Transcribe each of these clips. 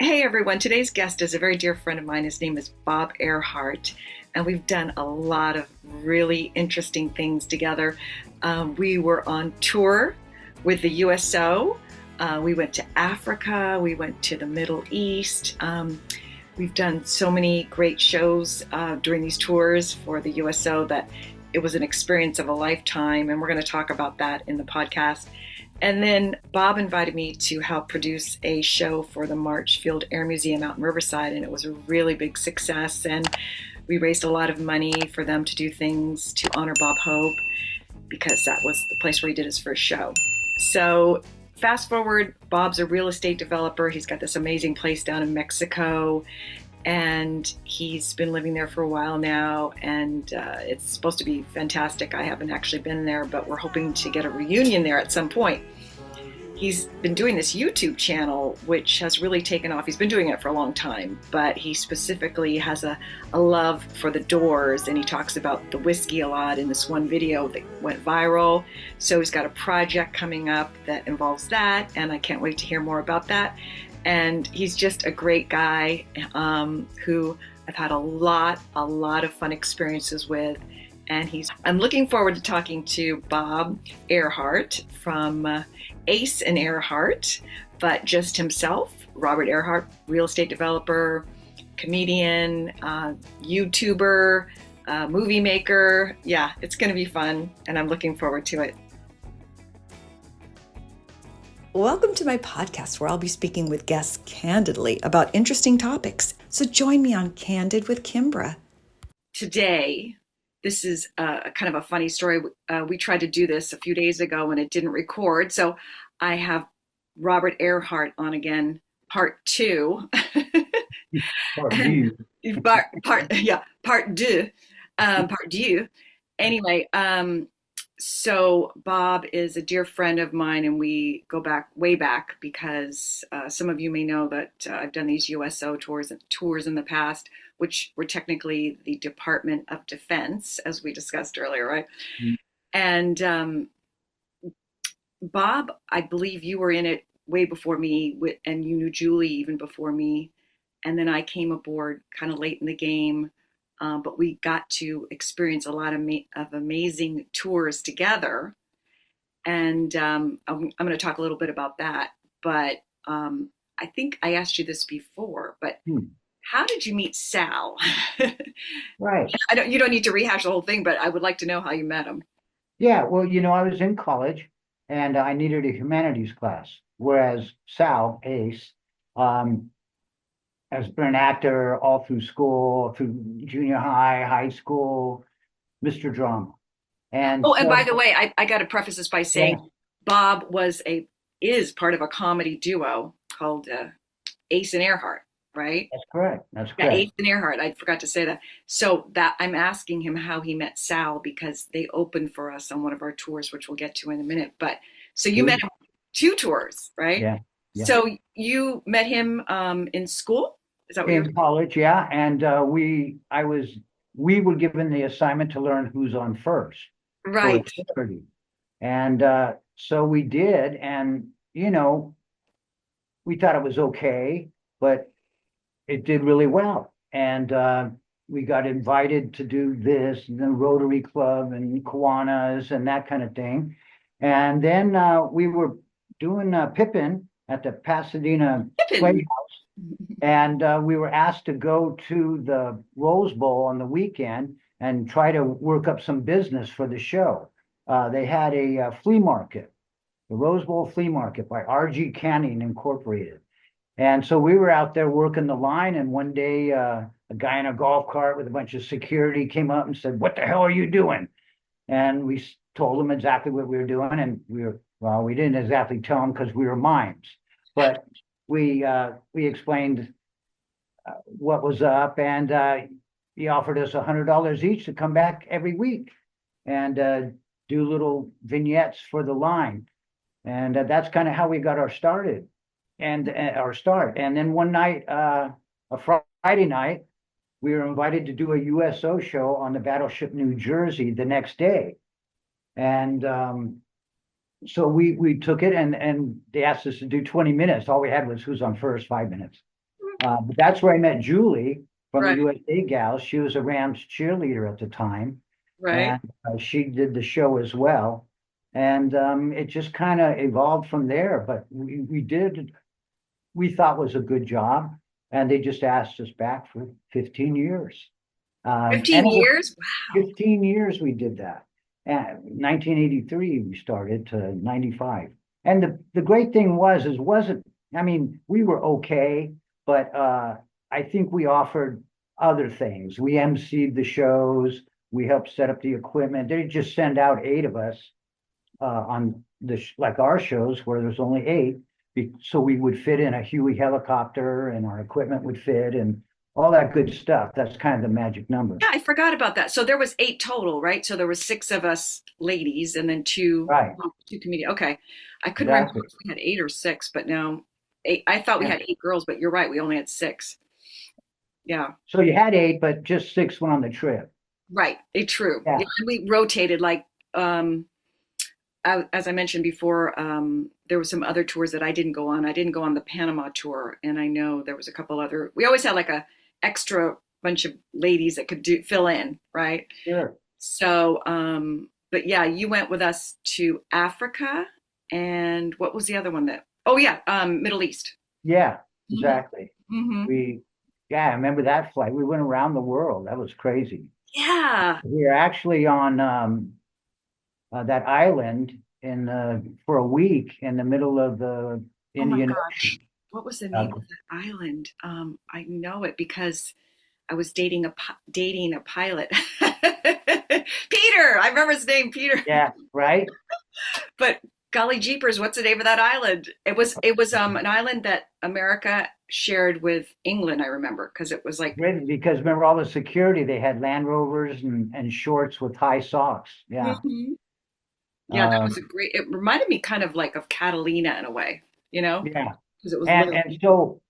Hey everyone, today's guest is a very dear friend of mine. His name is Bob Airhart, and we've done a lot of really interesting things together. We were on tour with the USO. We went to Africa, we went to the Middle East. We've done so many great shows during these tours for the USO that it was an experience of a lifetime, and we're going to talk about that in the podcast. And then Bob invited me to help produce a show for the Marchfield Air Museum out in Riverside, and it was a really big success. And we raised a lot of money for them to do things to honor Bob Hope because that was the place where he did his first show. So fast forward, Bob's a real estate developer. He's got this amazing place down in Mexico, and he's been living there for a while now, and it's supposed to be fantastic. I haven't actually been there, but we're hoping to get a reunion there at some point. He's been doing this YouTube channel, which has really taken off. He's been doing it for a long time, but he specifically has a love for the Doors, and he talks about the whiskey a lot in this one video that went viral. So he's got a project coming up that involves that, and I can't wait to hear more about that. And he's just a great guy who I've had a lot of fun experiences with. And I'm looking forward to talking to Bob Airhart from Ace and Airhart, but just himself. Robert Airhart, real estate developer, comedian, YouTuber, movie maker. Yeah, it's going to be fun, and I'm looking forward to it. Welcome to my podcast, where I'll be speaking with guests candidly about interesting topics. So join me on Candid with Kimbra. Today, this is kind of a funny story. We tried to do this a few days ago and it didn't record. So I have Robert Airhart on again, part two. Part two. Part deux. Anyway, so Bob is a dear friend of mine, and we go way back because some of you may know that I've done these USO tours in the past, which were technically the Department of Defense, as we discussed earlier, right? Mm-hmm. And Bob, I believe you were in it way before me, and you knew Julie even before me. And then I came aboard kind of late in the game. But we got to experience a lot of amazing tours together. And I'm going to talk a little bit about that. But I think I asked you this before, but how did you meet Sal? Right. You don't need to rehash the whole thing, but I would like to know how you met him. Yeah, well, I was in college and I needed a humanities class, whereas Sal, Ace, has been an actor all through school, through junior high, high school, Mr. Drama. And by the way, I got to preface this by saying Bob is part of a comedy duo called Ace and Airhart, right? That's correct. Yeah, Ace and Airhart. I forgot to say that. So that I'm asking him how he met Sal because they opened for us on one of our tours, which we'll get to in a minute. But so you met him 2 tours, right? Yeah. So you met him in school? Is that what in college? Yeah, and we were given the assignment to learn who's on first, right? And so we did, and we thought it was okay, but it did really well, and we got invited to do this, and the Rotary Club and Kiwanis and that kind of thing, and then we were doing Pippin at the Pasadena Playhouse. And we were asked to go to the Rose Bowl on the weekend and try to work up some business for the show. They had a flea market, the Rose Bowl Flea Market by R.G. Canning Incorporated. And so we were out there working the line, and one day a guy in a golf cart with a bunch of security came up and said, "What the hell are you doing?" And we told him exactly what we were doing, and we didn't exactly tell him because we were mimes, but we explained what was up, and he offered us $100 each to come back every week and do little vignettes for the line, and that's kind of how we got our start. And then one night, a Friday night, we were invited to do a USO show on the Battleship New Jersey the next day, and so we took it, and they asked us to do 20 minutes. All we had was who's on first, 5 minutes. But that's where I met Julie from the Right, USA Gals. She was a Rams cheerleader at the time, right. and she did the show as well. And it just kind of evolved from there. But we thought was a good job, and they just asked us back for 15 years. And 15 it was years? Wow. 15 years we did that. And 1983 we started to 95. And the great thing is wasn't, I mean, we were okay, but I think we offered other things. We emceed the shows, we helped set up the equipment. They just send out eight of us on like our shows where there's only eight. So we would fit in a Huey helicopter and our equipment would fit and all that good stuff. That's kind of the magic number. Yeah, I forgot about that. So there was eight total, right? So there was six of us ladies and then Right. two comedians. Okay. I couldn't remember Exactly. if we had eight or six, but no, eight. I thought we Yeah. had eight girls, but you're right. We only had six. Yeah. So you had eight, but just six went on the trip. Right. True. Yeah. Yeah. And we rotated like, as I mentioned before, there were some other tours that I didn't go on. I didn't go on the Panama tour, and I know there was a couple other. We always had like a extra bunch of ladies that could fill in, right? Sure. So, but yeah, you went with us to Africa, and what was the other one that? Oh yeah, Middle East. Yeah, Hmm. exactly. Hmm. We, yeah, I remember that flight. We went around the world. That was crazy. Yeah. We were actually on that island in for a week in the middle of the Oh my Indian gosh, Ocean. what was the Uh, name of that island? I know it because I was dating a pilot. Peter, I remember his name, Peter. yeah, right. But golly jeepers, what's the name of that island? It was an island that America shared with England. I remember because it was like, Right, because remember all the security, they had Land Rovers and shorts with high socks. Yeah. mhm. Yeah, that was a Um, great. It reminded me kind of like of Catalina in a way, you know, yeah. because it was And little. so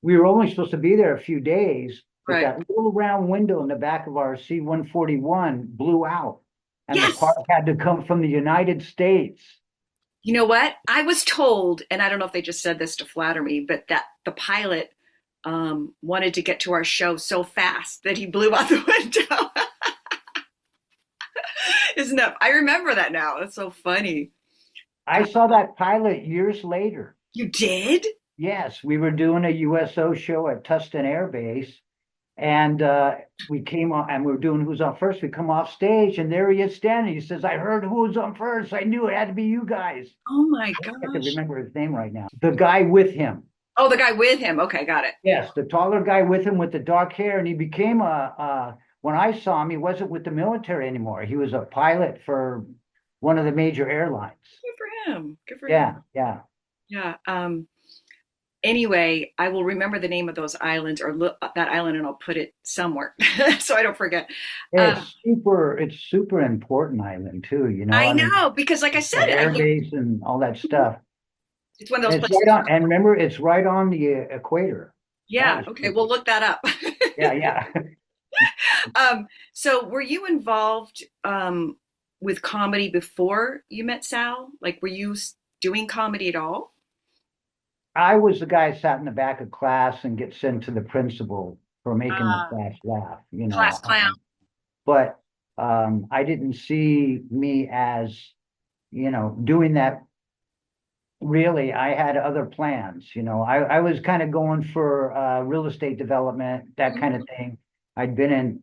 we were only supposed to be there a few days, but Right. that little round window in the back of our C-141 blew out, and the Yes. part had to come from the United States. You know what? I was told, and I don't know if they just said this to flatter me, but that the pilot wanted to get to our show so fast that he blew out the window. Isn't that? I remember that now. That's so funny. I saw that pilot years later. You did? Yes, we were doing a USO show at Tustin Air Base, and we came on and we were doing Who's on First. We come off stage, and there he is standing. He says, "I heard Who's on First. I knew it had to be you guys." Oh my I can gosh. remember his name right now. The guy with him. Oh, the guy with him. Okay, got it. Yes, the taller guy with him with the dark hair, and he became when I saw him, he wasn't with the military anymore. He was a pilot for one of the major airlines. Good for him. Good for him. Yeah, yeah. Yeah. Anyway, I will remember the name of those islands or that island, and I'll put it somewhere so I don't forget. Um, It's super important island too, you know. I I mean, know because, like I the said, air base and all that stuff. it's one of And those it's places. right on, and remember, it's right on the equator. That Yeah. was Okay. We'll cool. look that up. Yeah, yeah. So, were you involved with comedy before you met Sal? Like, were you doing comedy at all? I was the guy who sat in the back of class and get sent to the principal for making the Uh, class laugh, you Class know. clown. But I didn't see me as, doing that really. I had other plans, I was kind of going for real estate development, that kind of Mhm. thing. I'd been in,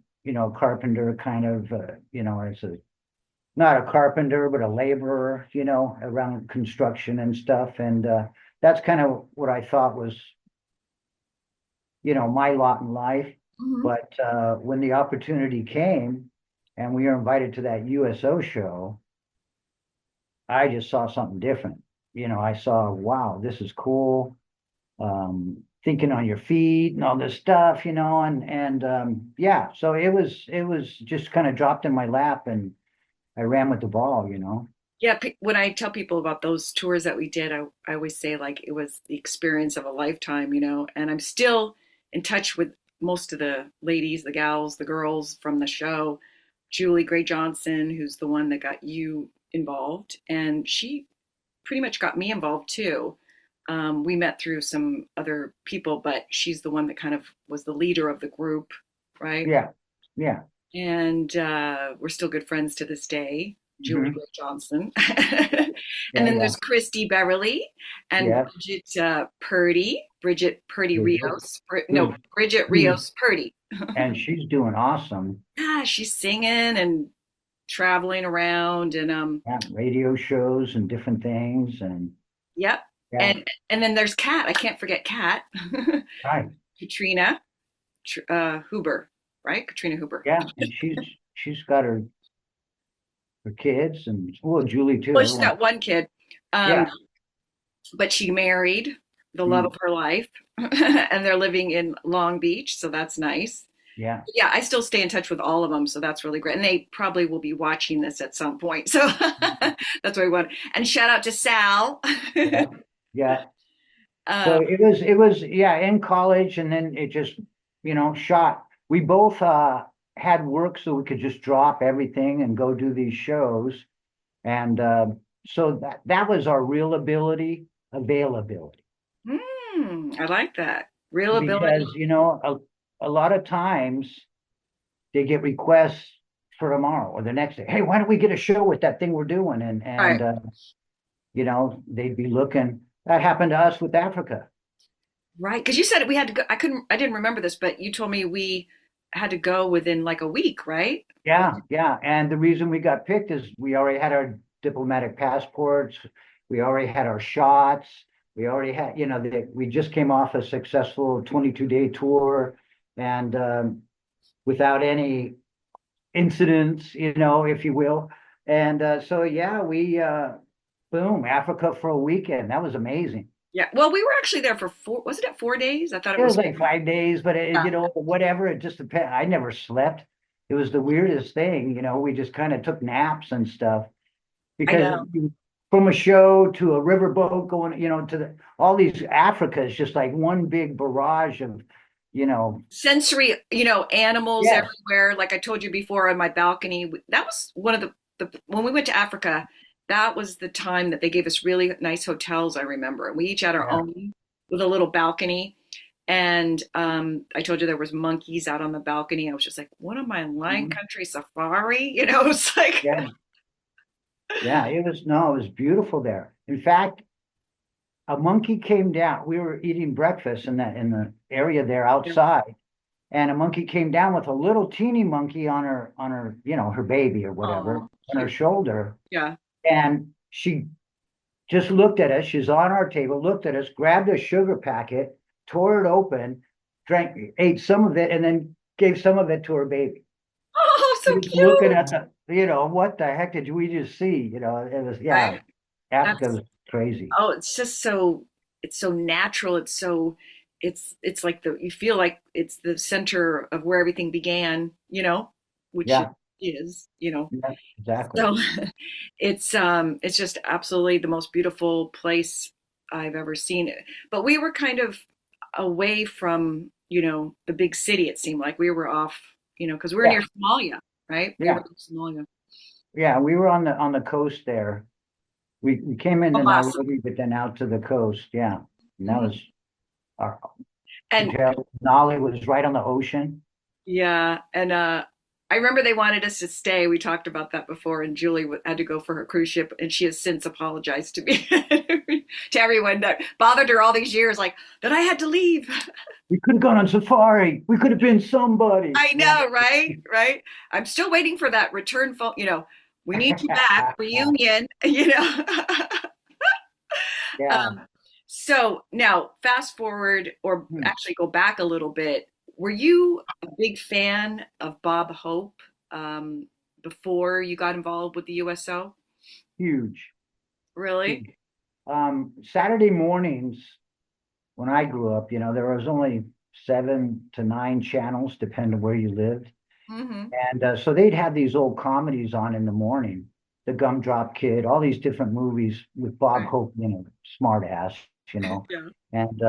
carpenter kind of, as a, not a carpenter, but a laborer, around construction and stuff. And that's kind of what I thought was, my lot in life. Mhm. But when the opportunity came and we were invited to that USO show, I just saw something different. I saw, wow, this is cool. Thinking on your feet and all this stuff, and yeah, so it was just kind of dropped in my lap and I ran with the ball. Yeah, when I tell people about those tours that we did, I always say like it was the experience of a lifetime, and I'm still in touch with most of the ladies, the gals, the girls from the show. Julie Gray Johnson, who's the one that got you involved, and she pretty much got me involved too. We met through some other people, but she's the one that kind of was the leader of the group, right? Yeah, yeah. And we're still good friends to this day. Julie Hmm. Ray Johnson. And Yeah, then yeah, there's Christy Beverly and yeah. Bridget Purdy Bridget, Rios. No, who's Bridget who's Rios Purdy. and she's doing awesome. Yeah, she's singing and traveling around and Yeah, radio shows and different things, and yep. yeah, And then there's Kat. I can't forget Kat. right. Katrina Huber, right? Katrina Huber. Yeah, and she's got her kids, and well, Julie too. Well, she's Everyone. got one kid, um, Yeah. but she married the love Mm, of her life, and they're living in Long Beach, so that's nice. yeah. Yeah, I still stay in touch with all of them, so that's really great. And they probably will be watching this at some point, so that's what we want. And shout out to Sal. Yeah. Yeah. So um, it was yeah, in college, and then it just, shot. We both had work, so we could just drop everything and go do these shows. And so that was our real availability. I like that. Real ability. Because, a lot of times they get requests for tomorrow or the next day. Hey, why don't we get a show with that thing we're doing? And Right. they'd be looking. That happened to us with Africa. Right. Because you said we had to go. I didn't remember this, but you told me we had to go within like a week, right? Yeah, yeah. And the reason we got picked is we already had our diplomatic passports, we already had our shots, we already had, we just came off a successful 22-day tour, and without any incidents, if you will. And so yeah, we boom, Africa for a weekend. That was amazing. Yeah. Well, we were actually there for wasn't it 4 days? I thought it It was was. like 5 days, but Yeah, whatever. It just depends. I never slept. It was the weirdest thing, we just kind of took naps and stuff I because know. from a show to a riverboat going, to all these Africa is just like one big barrage of, you know, Sensory, animals yes, everywhere. Like I told you before on my balcony, that was one of the when we went to Africa, that was the time that they gave us really nice hotels, I remember. We each had our yeah, own with a little balcony. And I told you there was monkeys out on the balcony. I was just like, what am I in lion mhm, country safari? It's like yeah, yeah. It was no, it was beautiful there. In fact, a monkey came down. We were eating breakfast in the area there outside, and a monkey came down with a little teeny monkey on her, her baby or whatever oh, on her cute. shoulder, Yeah. and she just looked at us. She's on our table, looked at us, grabbed a sugar packet, tore it open, drank, ate some of it, and then gave some of it to her baby. Oh, so Just looking at cute. what the heck did we just see? It was, yeah, Right. Africa That's was crazy. oh, it's just it's so natural. It's like you feel like it's the center of where everything began, which it Yeah, is. yeah, exactly. So it's just absolutely the most beautiful place I've ever seen it. But we were kind of away from, the big city, it seemed like. We were off, because we were Yeah, near Somalia, right? We were yeah, in Somalia. yeah. We were on the coast there. We came into Mombasa. Nairobi, but then out to the coast. Yeah, and that Mhm. was our And hotel. Nali was right on the ocean. yeah, and I remember they wanted us to stay. We talked about that before, and Julie had to go for her cruise ship, and she has since apologized to me, to everyone that bothered her all these years, like that I had to leave. We could have gone on safari. We could have been somebody. I know, right? Right. I'm still waiting for that return phone. We need you back, reunion. Yeah. Um, so now, fast forward, or Hmm. actually go back a little bit. Were you a big fan of Bob Hope before you got involved with the USO? Huge. Really? Huge. Saturday mornings when I grew up, there was only 7 to 9 channels, depending on where you lived. Mm-hmm. And so they'd have these old comedies on in the morning, The Gumdrop Kid, all these different movies with Bob Right. Hope, smart ass, Yeah. and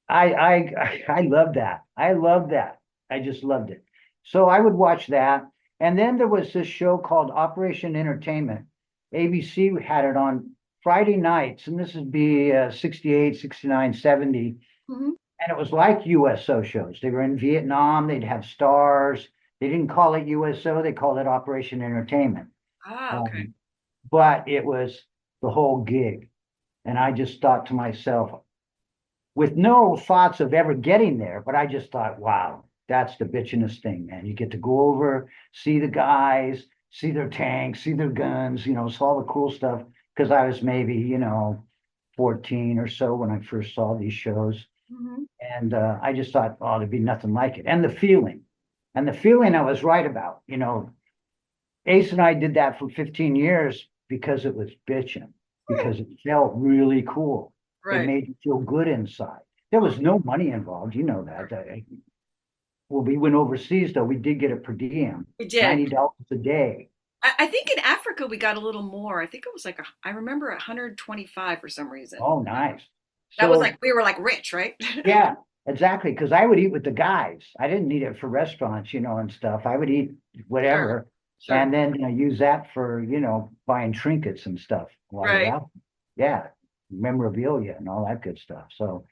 I love that. I love that. I just loved it. So I would watch that. And then there was this show called Operation Entertainment. ABC had it on Friday nights, and this would be 68, 69, 70. Hmm. And it was like USO shows. They were in Vietnam, they'd have stars. They didn't call it USO, they called it Operation Entertainment. Ah, okay. Um, but it was the whole gig. And I just thought to myself, with no thoughts of ever getting there, but I just thought, wow, that's the bitchinest thing, man. You get to go over, see the guys, see their tanks, see their guns, it's all the cool stuff. Because I was maybe, 14 or so when I first saw these shows. Hmm. And I just thought, oh, there'd be nothing like it. And the feeling. And the feeling I was right about. Ace and I did that for 15 years because it was bitching, because it felt really cool. It Right. made you feel good inside. There was no money involved, you know that. Well, we went overseas though. We did get a per diem, We did. $90 a day. I think in Africa we got a little more. I think it was like I remember 125 for some reason. Oh, nice. That was like So we were like rich, right? yeah, exactly. Because I would eat with the guys. I didn't need it for restaurants, and stuff. I would eat Sure, whatever, sure. and then use that for buying trinkets and stuff while you're Right. out. Yeah, memorabilia and all that good stuff. So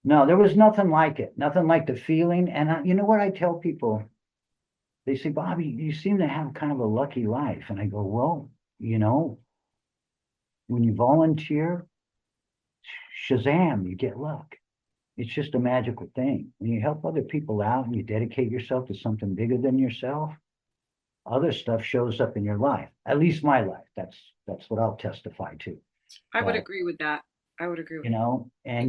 no, there was nothing like it. Nothing like the feeling. And you know what I tell people? They say, Bobby, you seem to have kind of a lucky life. And I go, well, when you volunteer, shazam, you get luck. It's just a magical thing. When you help other people out and you dedicate yourself to something bigger than yourself, other stuff shows up in your life. At least my life. That's what I'll testify to. I would That agree with that. I would agree with and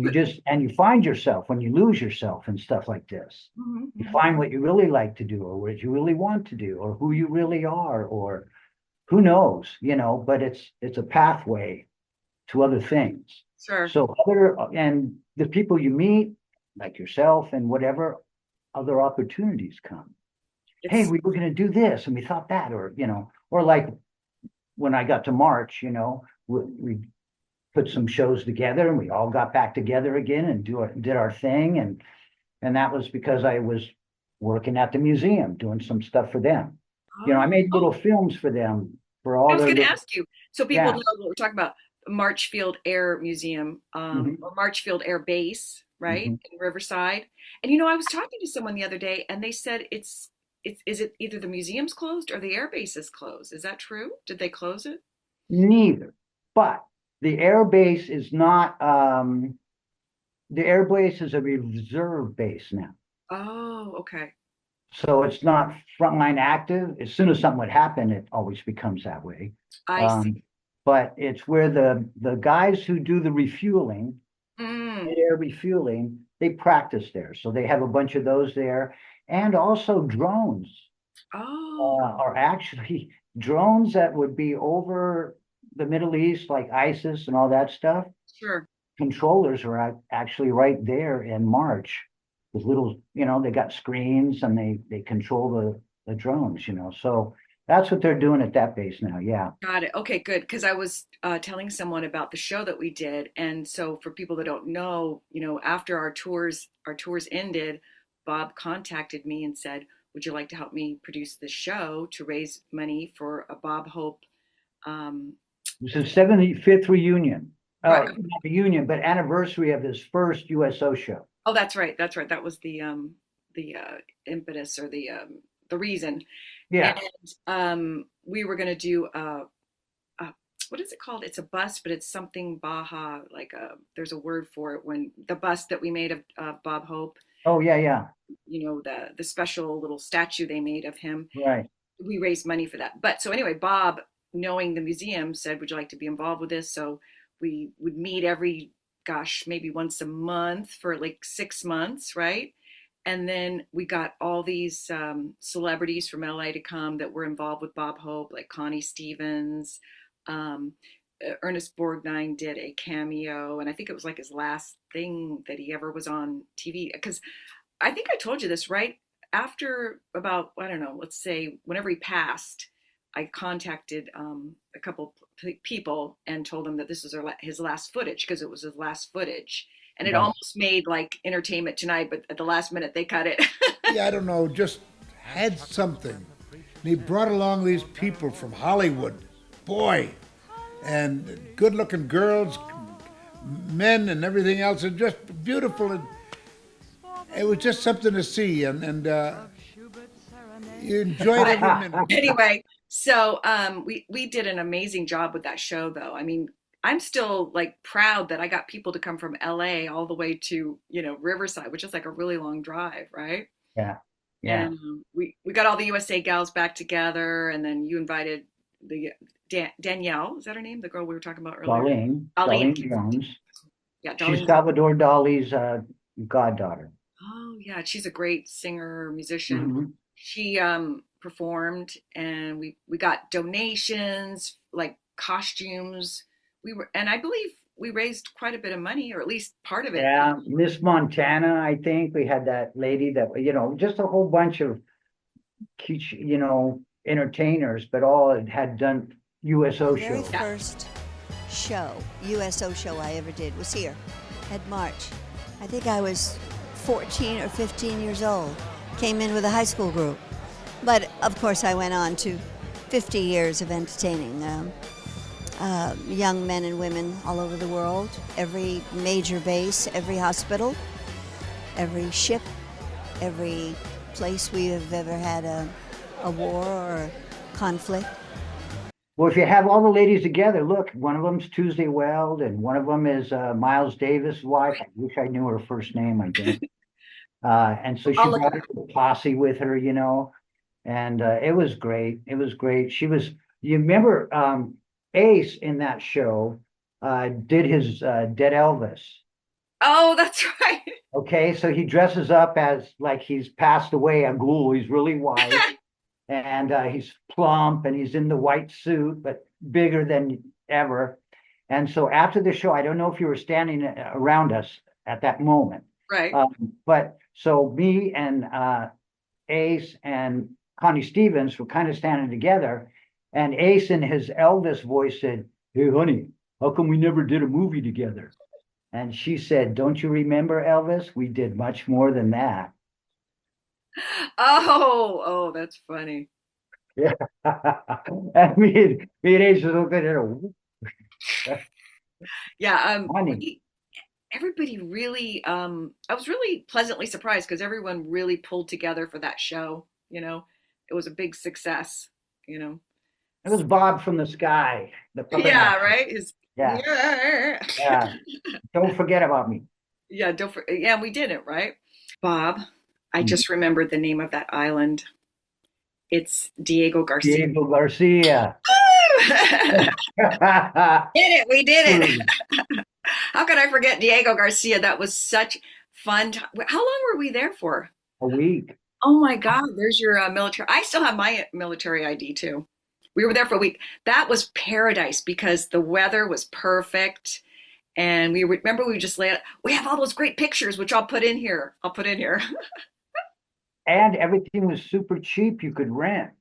that. you find yourself when you lose yourself and stuff like this. Hmm. You Hmm. find what you really like to do or what you really want to do or who you really are or who knows, but it's a pathway to other things. Sure. So other and the people you meet, like yourself and whatever, other opportunities come. Hey, It's we were going to do this and we thought that, or like when I got to March, we put some shows together and we all got back together again and did our thing. And that was because I was working at the museum doing some stuff for them. I oh, made oh, little films for them for I all was their going to little, ask you. So people yeah. know what we're talking about. Marchfield Air Museum, Hmm. or Marchfield Air Base, right Hmm. in Riverside. And I was talking to someone the other day, and they said it's is it either the museum's closed or the air base is closed? Is that true? Did they close it? Neither. But the air base is not, the air base is a reserve base now. Oh, okay. So it's not frontline active. As soon as something would happen, it always becomes that way. I see. Um, but it's where the guys who do the refueling, Mm. air refueling, they practice there. So they have a bunch of those there. And also drones Oh, are actually drones that would be over the Middle East, like ISIS and all that stuff. sure. Controllers are actually right there in March with little, they got screens and they control the drones, So that's what they're doing at that base now. Yeah. Got it. Okay, good. Because I was telling someone about the show that we did, and so for people that don't know, after our tours ended, Bob contacted me and said, "Would you like to help me produce this show to raise money for a Bob Hope?" Um, This is 75th reunion. right. Not reunion, but anniversary of his first USO show. Oh, that's right. That's right. That was the impetus or the reason. And Yeah. we were going to do what is it called? It's a bust, but it's something Baja. Like there's a word for it when the bust that we made of Bob Hope. Oh, yeah, yeah. The special little statue they made of him. Right. We raised money for that. But so anyway, Bob, knowing the museum, said, "Would you like to be involved with this?" So we would meet every, gosh, maybe once a month for like 6 months, right? And then we got all these celebrities from LA to come that were involved with Bob Hope, like Connie Stevens. Um, Ernest Borgnine did a cameo, and I think it was like his last thing that he ever was on TV. Because I think I told you this, right? After about, I don't know, let's say whenever he passed, I contacted a couple people and told them that this was his last footage because it was his last footage. And it Right. almost made like Entertainment Tonight, but at the last minute they cut it. Yeah, I don't know, just had something. And he brought along these people from Hollywood. Boy, and good-looking girls, men, and everything else, and just beautiful. And it was just something to see, and you enjoyed every minute. Anyway, so we did an amazing job with that show, though. I mean, I'm still like proud that I got people to come from LA all the way to, Riverside, which is like a really long drive, right? Yeah. Yeah. And we got all the USA gals back together, and then you invited the Danielle, is that her name? The girl we were talking about earlier. Darlene Jones. Yeah, She's Darlene. Salvador Dali's goddaughter. Oh yeah, she's a great singer, musician. Mm-hmm. She performed, and we got donations, like costumes. And I believe we raised quite a bit of money, or at least part of it. Yeah, Miss Montana, I think we had that lady that, just a whole bunch of, entertainers, but all had done USO The very shows. first USO show I ever did was here at March. I think I was 14 or 15 years old. Came in with a high school group. But of course I went on to 50 years of entertaining young men and women all over the world, every major base, every hospital, every ship, every place we have ever had a war or a conflict. Well, if you have all the ladies together, look, one of them's Tuesday Weld, and one of them is Miles Davis' wife. I wish I knew her first name, I guess. And so she brought a posse with her, and it was great. It was great. You remember Ace in that show did his Dead Elvis. Oh, that's right. Okay, so he dresses up as like he's passed away, a ghoul. He's really white, and he's plump, and he's in the white suit, but bigger than ever. And so after the show, I don't know if you were standing around us at that moment. Right. But so me and Ace and Connie Stevens were kind of standing together, and Ace in his Elvis voice said, "Hey, honey, how come we never did a movie together?" And she said, "Don't you remember, Elvis? We did much more than that." Oh, that's funny. Yeah. And me and Ace looked at her. Yeah. Funny. Everybody really, I was really pleasantly surprised because everyone really pulled together for that show. It was a big success. It was Bob from the Sky. Yeah, right. Yeah. Don't forget about me. Yeah, yeah, we did it, right? Bob, I just remembered the name of that island. It's Diego Garcia. Diego Garcia. We did it. How could I forget Diego Garcia? That was such fun. How long were we there for? A week. Oh my God, there's your military. I still have my military ID too. We were there for a week. That was paradise because the weather was perfect. And we just we have all those great pictures, which I'll put in here. And everything was super cheap. You could rent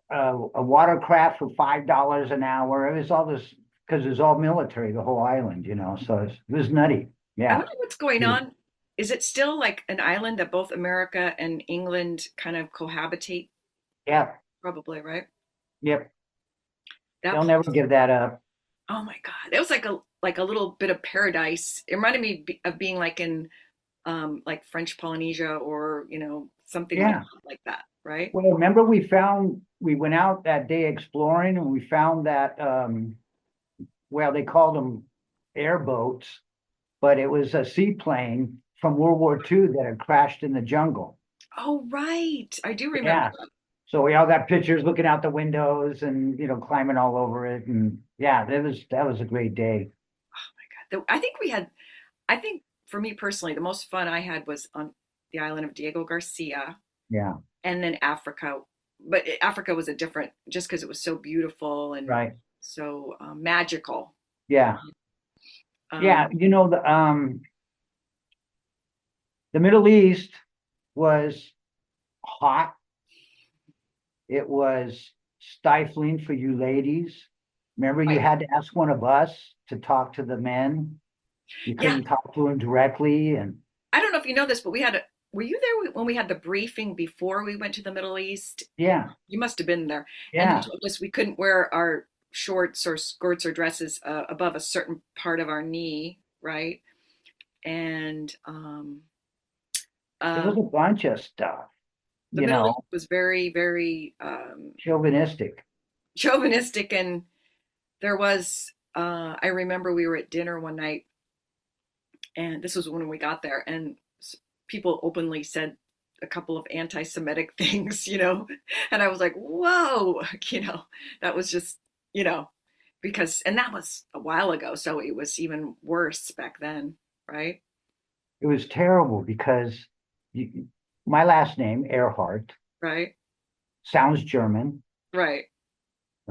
a watercraft for $5 an hour. It was all this because it was all military, the whole island, so it was nutty. Yeah. I wonder what's going on. Is it still like an island that both America and England kind of cohabitate? Yeah. Probably, right? Yep. They'll never give that up. Oh my God. It was like a little bit of paradise. It reminded me of being like in like French Polynesia or, something like that, right? Well, remember we went out that day exploring and we found that, they called them airboats, but it was a seaplane from World War II that had crashed in the jungle. Oh, right. I do remember that. So we all got pictures looking out the windows and, climbing all over it. And yeah, that was a great day. Oh my God. I think for me personally, the most fun I had was on the island of Diego Garcia. Yeah. And then Africa. But Africa was just because it was so beautiful and so magical. Yeah. Yeah. The Middle East was hot. It was stifling for you ladies. Remember, you had to ask one of us to talk to the men. You couldn't talk to them directly. And I don't know if you know this, but we had were you there when we had the briefing before we went to the Middle East? Yeah, You must have been there. And they yeah. told us we couldn't wear our shorts or skirts or dresses above a certain part of our knee, right? And There was um, a bunch of stuff, the you Middle East know, was very, very chauvinistic. chauvinistic. And there was, I remember we were at dinner one night, and this was when we got there, and people openly said a couple of anti-Semitic things, and I was like, whoa, that was just, you know, because, and that was a while ago, so it was even worse back then, right? It was terrible because you, my last name, Earhart, Right, sounds German. right.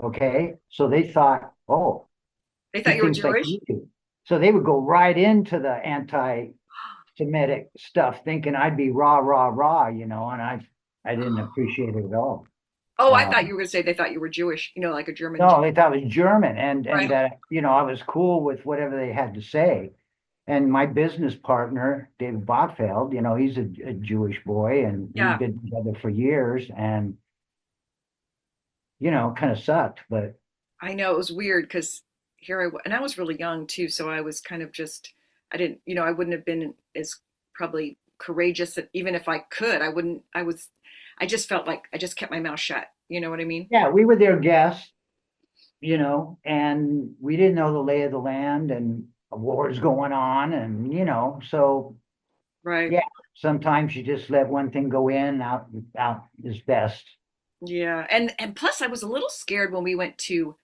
Okay. So they thought, oh, They he thought you were thinks like Jewish? you do. So they would go right into the anti-Semitic stuff, thinking I'd be rah, rah, rah, and I didn't appreciate it at all. Oh, I thought you Um, were going to say they thought you were Jewish, like a German Jew, no, they thought it was German and right? that, I was cool with whatever they had to say. And my business partner, David Botfeld, he's a Jewish boy and we've Yeah, been together for years and, kind of sucked, but I know it was weird because here I was, and I was really young too, so I was kind of just, I didn't, I wouldn't have been as probably courageous that even if I could, I wouldn't, I just felt like I just kept my mouth shut. You know what I mean? yeah, we were their guests, and we didn't know the lay of the land and wars going on. And, so Right. yeah, sometimes you just let one thing go in, out is best. Yeah. And plus I was a little scared when we went to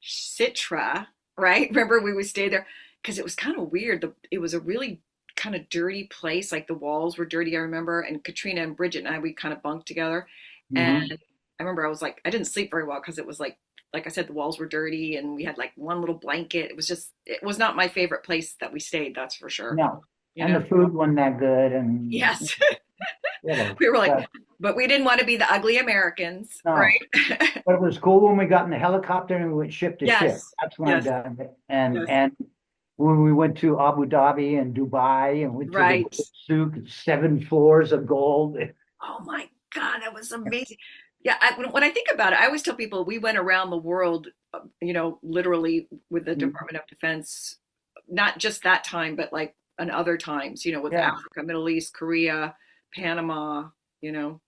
Citra, right? Remember we would stay there because it was kind of weird. It was a really kind of dirty place. Like the walls were dirty, I remember. And Katrina and Bridget and I, we kind of bunked together. And Hmm. I remember I was like, I didn't sleep very well because it was like I said, the walls were dirty and we had like one little blanket. It was not my favorite place that we stayed, that's for sure. No, You and know? the food wasn't that good and Yes. whatever. We were like, But but we didn't want to be the ugly Americans, no, right? but it was cool when we got in the helicopter and we went ship to ship. Yes. That's when I Yes. done it. And Yes. and when we went to Abu Dhabi and Dubai and went to the Right. gold souk, 7 floors of gold. Oh my God, that was amazing. Yeah, when I think about it, I always tell people we went around the world, literally with the Department of Defense, not just that time, but like and other times, with Yeah, Africa, Middle East, Korea, Panama, you know,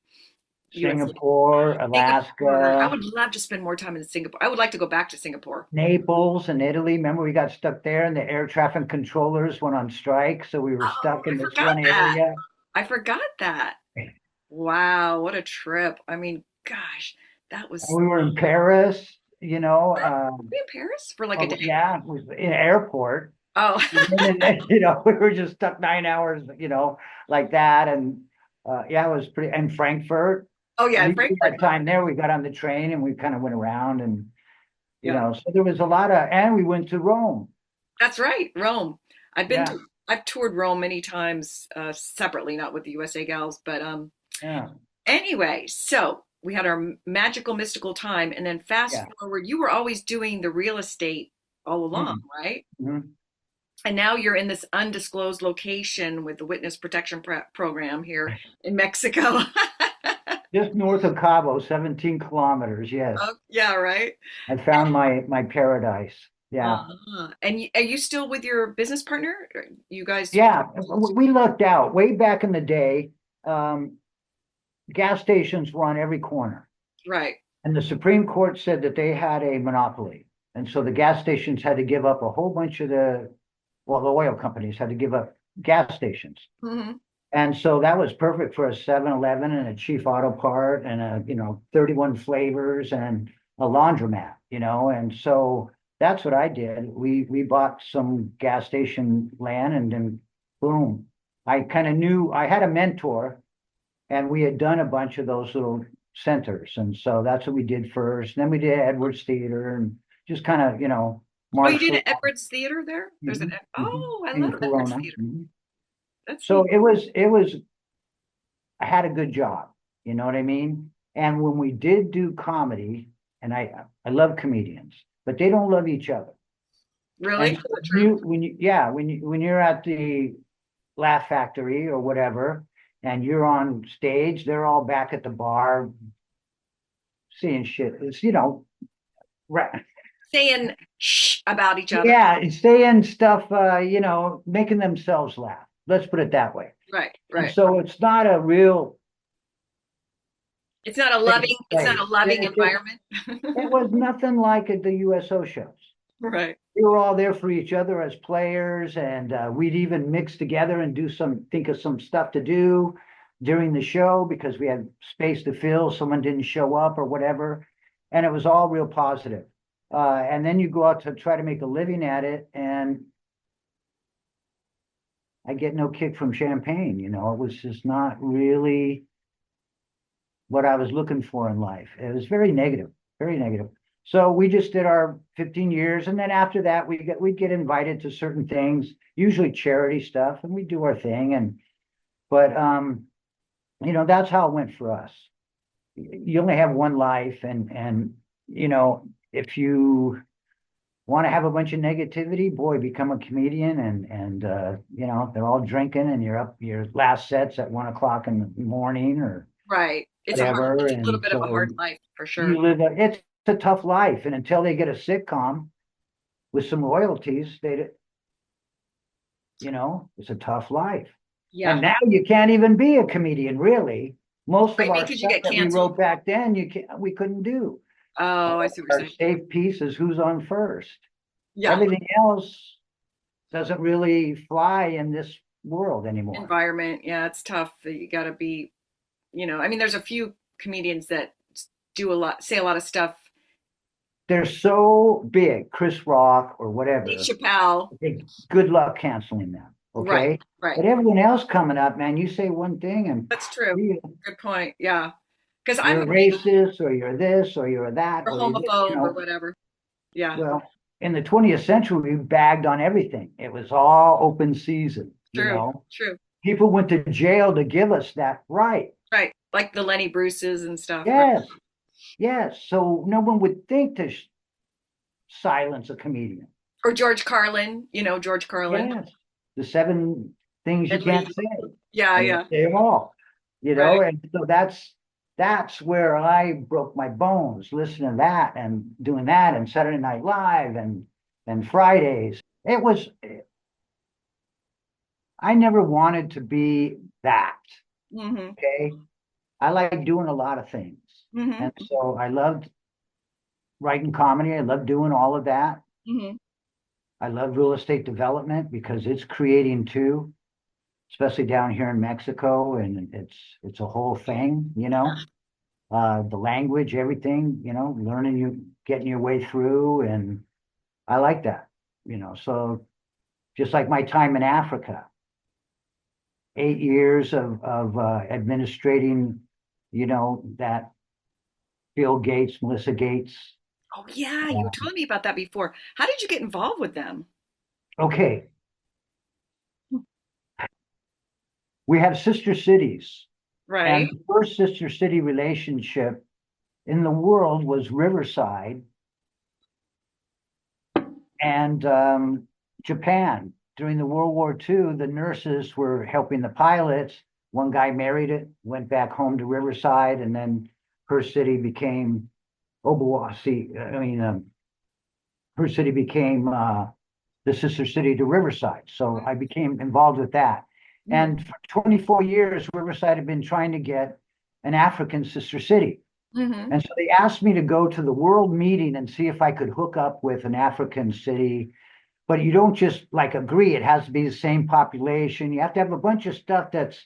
USA, Singapore, Singapore. I Alaska, would love to spend more time in Singapore. I would like to go back to Singapore. Naples, and Italy. Remember, we got stuck there, and the air traffic controllers went on strike, so we were Oh, stuck in I this forgot one that. area. I forgot that. Wow, what a trip. I mean, gosh, that And was we were in Paris, we in Paris for like a oh, day. yeah, it was in an airport. Oh, And then, we were just stuck 9 hours, like that. And yeah, it was pretty. And Frankfurt, oh yeah, in we Frankfurt. had time there. We got on the train and we kind of went around and, Yeah, so there was a lot and we went to Rome. that's right. Rome. I've been Yeah, to, I've toured Rome many times, separately, not with the USA gals, but yeah, anyway, so we had our magical, mystical time, and then fast yeah. forward, you were always doing the real estate all along, Mhm, right? mhm. And now you're in this undisclosed location with the Witness Protection Program here in Mexico. Just north of Cabo, 17 kilometers. Yes, Oh, yeah, right. I found my paradise. Yeah. And are you still with your business partner? You guys? Yeah, we lucked out way back in the day. Um, Gas stations were on every corner, Right. and the Supreme Court said that they had a monopoly, and so the gas stations had to give up a whole bunch of the oil companies had to give up gas stations, Hmm. and so that was perfect for a 7-Eleven and a Chief Auto Part and 31 flavors and a laundromat, and so that's what I did. We bought some gas station land and then boom. I kind of knew I had a mentor and we had done a bunch of those little centers. And so that's what we did first. And then we did Edwards Theater and just kind of, Oh, you marched did around. at Edwards Theater there? There's an, Mhm, mhm, oh, I in love Edwards Corona. Theater. Mhm. That's So neat. I had a good job, you know what I mean? And when we did do comedy, and I love comedians, but they don't love each other. Really? And Is so that true? when you're at the Laugh Factory or whatever, and you're on stage, they're all back at the bar seeing shit. It's, Saying shh about each other. yeah, saying stuff, making themselves laugh. Let's put it that way. Right, And right. so it's not a real It's not a loving, it's not a place. loving It environment. was nothing like at the USO shows. Right. We were all there for each other as players, and we'd even mix together and think of some stuff to do during the show because we had space to fill. Someone didn't show up or whatever, and it was all real positive. And then you go out to try to make a living at it, and I get no kick from champagne. It was just not really what I was looking for in life. It was very negative, very negative. So we just did our 15 years, and then after that, we'd get invited to certain things, usually charity stuff, and we'd do our thing. But that's how it went for us. You only have one life, and if you want to have a bunch of negativity, boy, become a comedian, and they're all drinking, and you're up your last sets at 1 o'clock in the morning or Right. It's whatever. it's a little And bit of a so hard life for sure. it's a tough life, and until they get a sitcom with some royalties, it's a tough life. Yeah. And now you can't even be a comedian, really. Most Right, of our because you stuff get that we canceled. wrote back then, we couldn't do. Oh, I see what you're Our saying. safe piece is Who's on First. Yeah. Everything else doesn't really fly in this world anymore. Environment. Yeah, it's tough. You got to be, there's a few comedians that say a lot of stuff. They're so big, Chris Rock or whatever. Dave Chappelle. Good luck canceling them. Okay. Right. Right. But everyone else coming up, man, you say one thing and That's true. Good point. Yeah. Because you're I'm racist or you're this or you're that or or homophobe or whatever. Yeah. Well, in the 20th century, we bagged on everything. It was all open season. True. True. People went to jail to give us that right. Right. Like the Lenny Bruces and stuff. Yes. Right? Yes. So no one would think to silence a comedian. Or George Carlin, George Carlin. Yes. The 7 things you can't say. Yeah, and yeah. Say them all. Right. And so that's where I broke my bones, listening to that and doing that and Saturday Night Live and Fridays. I never wanted to be that. Mm-hmm. Okay. I like doing a lot of things. Mm-hmm. And so I loved writing comedy. I loved doing all of that. Mm-hmm. I love real estate development because it's creating too, especially down here in Mexico. And it's a whole thing, the language, everything, learning, getting your way through. And I like that, so just like my time in Africa, 8 years of administrating, that Bill Gates, Melissa Gates. Oh yeah, you were telling me about that before. How did you get involved with them? Okay. We have sister cities. Right. And the first sister city relationship in the world was Riverside and Japan. During the World War II, the nurses were helping the pilots. One guy married it, went back home to Riverside, and then her city became Obuasi. Her city became the sister city to Riverside. So I became involved with that. And for 24 years, Riverside had been trying to get an African sister city. Mm-hmm. And so they asked me to go to the world meeting and see if I could hook up with an African city. But you don't just agree. It has to be the same population. You have to have a bunch of stuff that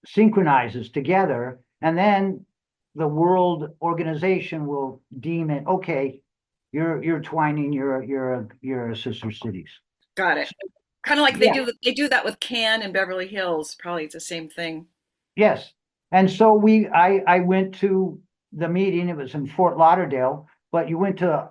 synchronizes together. And then the world organization will deem it, okay, you're twining your sister cities. Got it. Kind of like they do that with Cannes and Beverly Hills. Probably it's the same thing. Yes. And so I went to the meeting. It was in Fort Lauderdale, but you went to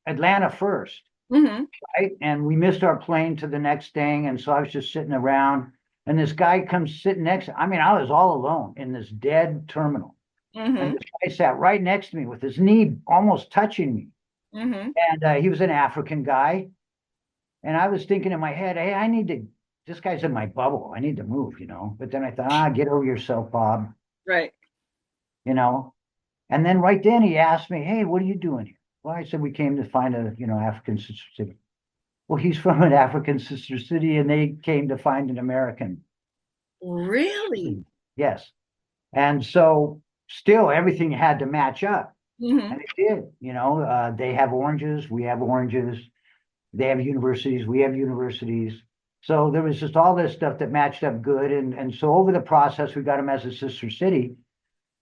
Atlanta first. Mm-hmm. Right? And we missed our plane to the next thing. And so I was just sitting around and this guy comes sitting next. I was all alone in this dead terminal. Mm-hmm. And this guy sat right next to me with his knee almost touching me. Mm-hmm. And he was an African guy. And I was thinking in my head, hey, I need to this guy's in my bubble. I need to move, But then I thought, get over yourself, Bob, Right. you know. And then right then he asked me, hey, what are you doing here? Well, I said, we came to find a, African sister city. Well, he's from an African sister city and they came to find an American. Really? Yes. And so still everything had to match up. Mm-hmm. And it did, they have oranges, we have oranges. They have universities, we have universities. So there was just all this stuff that matched up good. And so over the process, we got them as a sister city.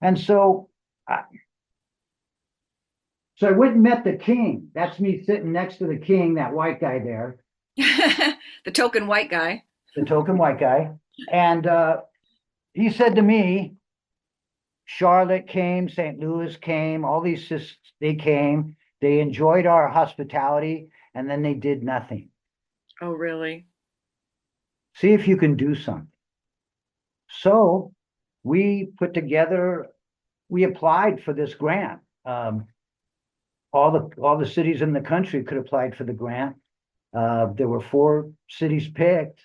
And so I went and met the king. That's me sitting next to the king, that white guy there. The token white guy. The token white guy. And he said to me, Charlotte came, St. Louis came, all these sisters, they came. They enjoyed our hospitality, and then they did nothing. Oh, really? See if you can do something. So we applied for this grant. All the cities in the country could apply for the grant. There were 4 cities picked.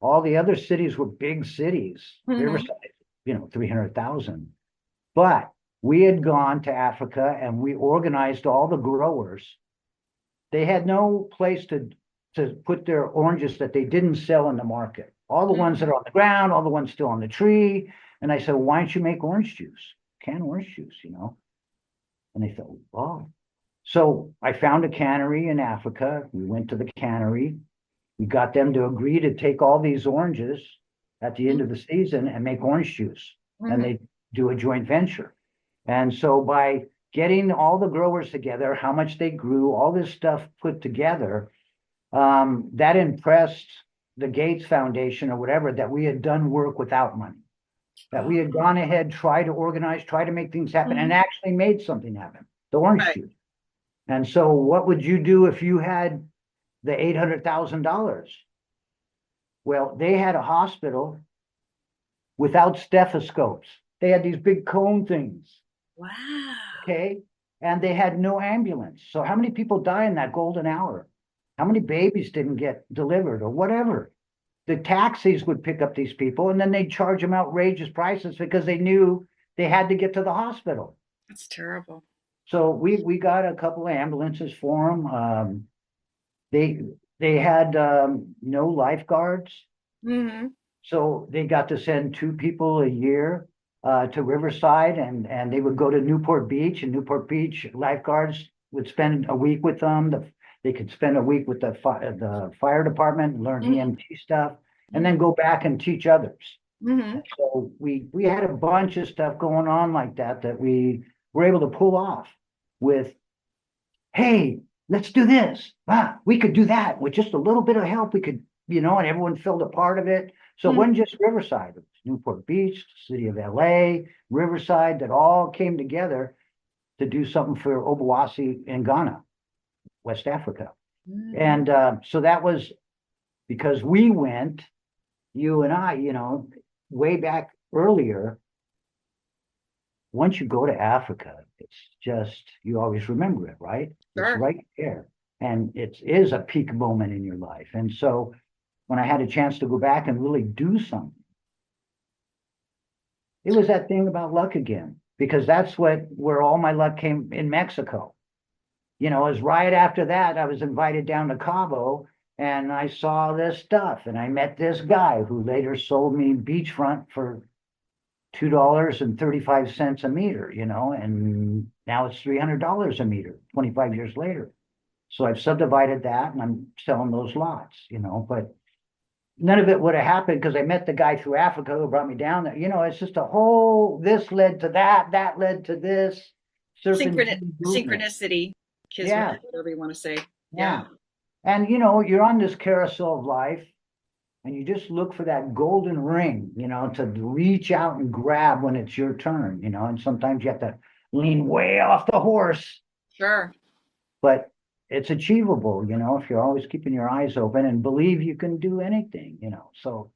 All the other cities were big cities. Mm-hmm. Riverside, 300,000. But we had gone to Africa and we organized all the growers. They had no place to put their oranges that they didn't sell in the market. All the ones that are on the ground, all the ones still on the tree. And I said, well, why don't you make orange juice? Canned orange juice, And they thought, oh. So I found a cannery in Africa. We went to the cannery. We got them to agree to take all these oranges at the end of the season and make orange juice. Mm-hmm. And they do a joint venture. And so by getting all the growers together, how much they grew, all this stuff put together, that impressed the Gates Foundation or whatever, that we had done work without money, that we had gone ahead, tried to organize, try to make things happen, and actually made something happen, the orange juice. And so what would you do if you had the $800,000? Well, they had a hospital without stethoscopes. They had these big cone things. Wow. Okay. And they had no ambulance. So how many people die in that golden hour? How many babies didn't get delivered or whatever? The taxis would pick up these people and then they'd charge them outrageous prices because they knew they had to get to the hospital. That's terrible. So we got a couple of ambulances for them. They had no lifeguards. Mm-hmm. So they got to send 2 people a year to Riverside, and they would go to Newport Beach, and Newport Beach lifeguards would spend a week with them. They could spend a week with the fire department and learn EMT stuff, and then go back and teach others. Mm-hmm. So we had a bunch of stuff going on like that we were able to pull off with, hey, let's do this. We could do that with just a little bit of help. We could, and everyone filled a part of it. So it wasn't just Riverside, it was Newport Beach, the city of LA, Riverside, that all came together to do something for Obuasi in Ghana, West Africa. Mm-hmm. And so that was because we went, you and I, way back earlier. Once you go to Africa, it's just, you always remember it, right? Sure. It's right there. And it is a peak moment in your life. And so when I had a chance to go back and really do something, it was that thing about luck again, because that's where all my luck came in Mexico. It was right after that, I was invited down to Cabo and I saw this stuff and I met this guy who later sold me beachfront for $2.35 a meter, and now it's $300 a meter, 25 years later. So I've subdivided that and I'm selling those lots, but none of it would have happened because I met the guy through Africa who brought me down there. It's just a whole, this led to that led to this. Synchronicity, yeah. Whatever you want to say. Yeah. And, you're on this carousel of life and you just look for that golden ring, to reach out and grab when it's your turn, and sometimes you have to lean way off the horse. Sure. But it's achievable, if you're always keeping your eyes open and believe you can do anything, So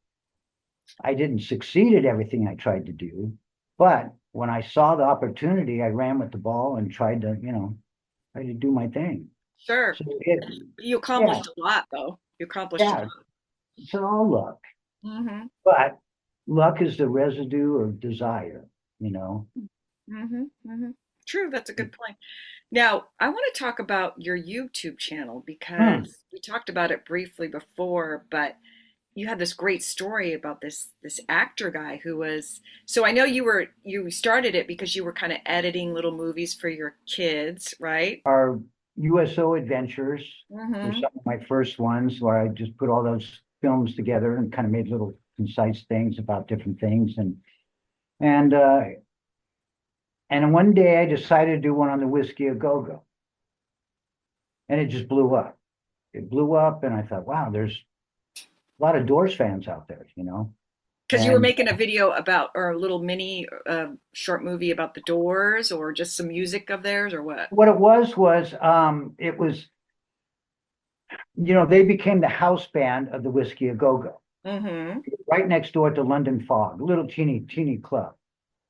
I didn't succeed at everything I tried to do, but when I saw the opportunity, I ran with the ball and tried to do my thing. Sure. So you accomplished a lot, though. You accomplished a lot. It's all luck, Mm-hmm. but luck is the residue of desire, you know. Mm-hmm. Mm-hmm. True, that's a good point. Now, I want to talk about your YouTube channel Hmm. because we talked about it briefly before, but you had this great story about this actor guy who was, so I know you started it because you were kind of editing little movies for your kids, right? Our USO adventures were Mm-hmm. some of my first ones where I just put all those films together and kind of made little concise things about different things. And and one day I decided to do one on the Whiskey a Go-Go, and it just blew up. It blew up, and I thought, wow, there's a lot of Doors fans out there, you know. Because you were And making a video about, or a little mini short movie about the Doors, or just some music of theirs, or what? what it was, you know, they became the house band of the Whiskey a Go-Go, Mm-hmm. right next door to London Fog, a little teeny club.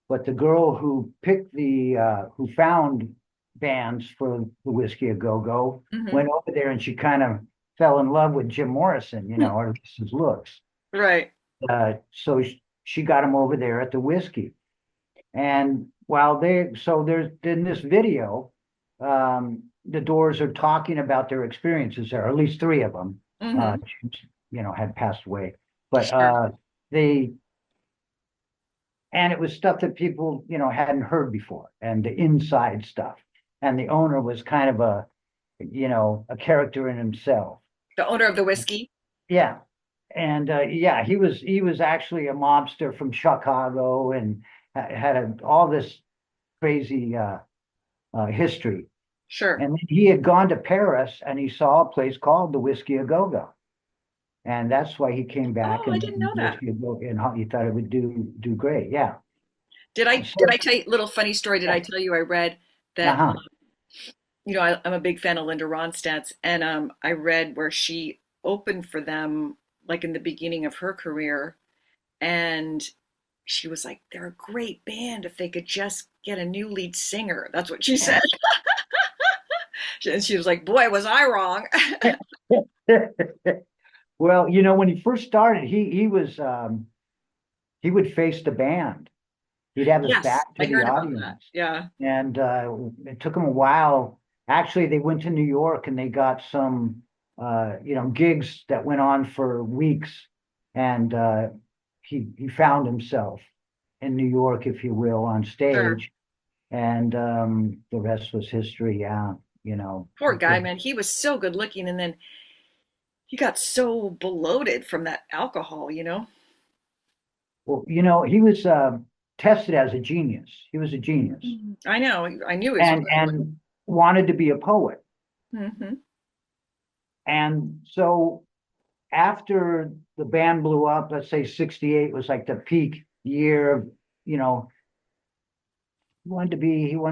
But the girl who picked who found bands for the Whiskey a Go-Go Mm-hmm. went over there and she kind of fell in love with Jim Morrison, you know, or at least his looks. Right. So she got him over there at the Whiskey. And so there's in this video, the Doors are talking about their experiences there, or at least three of them, Mm-hmm. you know, had passed away. But Sure. they, and it was stuff that people, you know, hadn't heard before, and the inside stuff. And the owner was kind of you know, a character in himself. The owner of the whiskey. Yeah. And yeah, he was actually a mobster from Chicago and had all this crazy history. Sure. And he had gone to Paris and he saw a place called the Whiskey a Go-Go. And that's why he came back Oh, I and didn't know that. Whiskey a Go and he thought it would do great. Yeah. Did I tell you little funny story? Did I tell you I read that Uh-huh. I'm a big fan of Linda Ronstadt's, and I read where she opened for them like in the beginning of her career, and she was like, "They're a great band if they could just get a new lead singer." That's what she said, and she was like, "Boy, was I wrong." Well, you know, when he first started, he would face the band. He'd have his Yes, back I to the heard about that. audience. Yeah. And it took him a while. Actually, they went to New York and they got some you know, gigs that went on for weeks. And he found himself in New York, if you will, on Sure. stage. And the rest was history. Yeah, you know. Poor guy, man. He was so good looking, and then he got so bloated from that alcohol, you know? Well, you know, he was tested as a genius. He was a genius, I know. I knew he was really and wanted to be a poet. good. Hmm. And so after the band blew up, let's say 68 was like the peak year of, you know, he wanted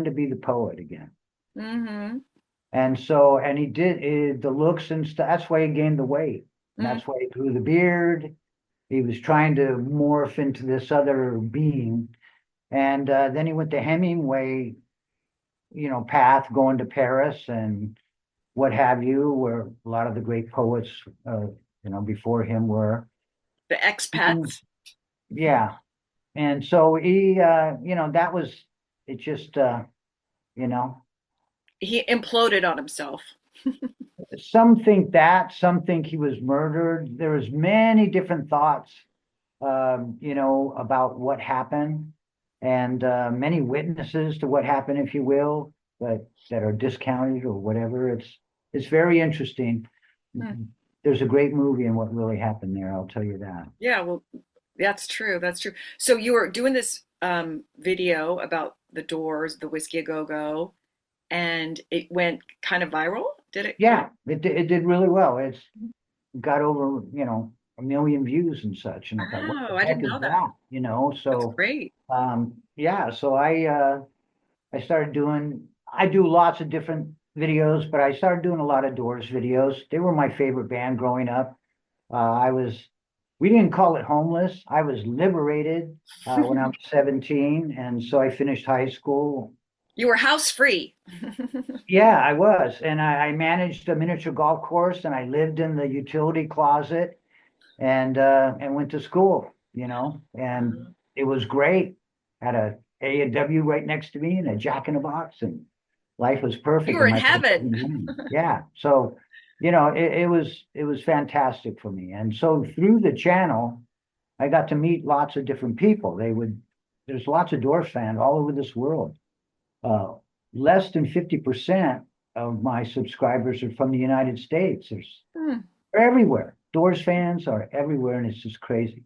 to be the poet again. Hmm. And so, and he did the looks and stuff. That's why he gained the weight. And Hmm. that's why he grew the beard. He was trying to morph into this other being. And then he went the Hemingway, you know, path, going to Paris and what have you, where a lot of the great poets, you know, before him were. The And expats. yeah. And so you know, that was, it just, you know, He imploded on himself. some think that, some think he was murdered. There was many different thoughts, you know, about what happened and many witnesses to what happened, if you will, but that are discounted or whatever. It's very interesting. Hmm. There's a great movie in what really happened there, I'll tell you that. Yeah, well, that's true. That's true. So you were doing this video about the Doors, the Whiskey a Go Go, and it went kind of viral, did it? Yeah, it did really well. It's got over, you know, 1 million views and such. And I thought, what Oh, the I heck didn't is know that. that? You know, That's so great. yeah, so I started I do lots of different videos, but I started doing a lot of Doors videos. They were my favorite band growing up. We didn't call it homeless. I was liberated when I was 17. And so I finished high school. You were house free. Yeah, I was. And I managed a miniature golf course and I lived in the utility closet. and went to school, and it was great. Had a A&W right next to me and a Jack in the Box, and life was perfect. You were in in my first heaven. year. Yeah. So, it was fantastic for me. And so through the channel, I got to meet lots of different people. There's lots of Doors fans all over this world. Uh, Less than 50% of my subscribers are from the United States. Hmm. They're everywhere. Doors fans are everywhere, and it's just crazy.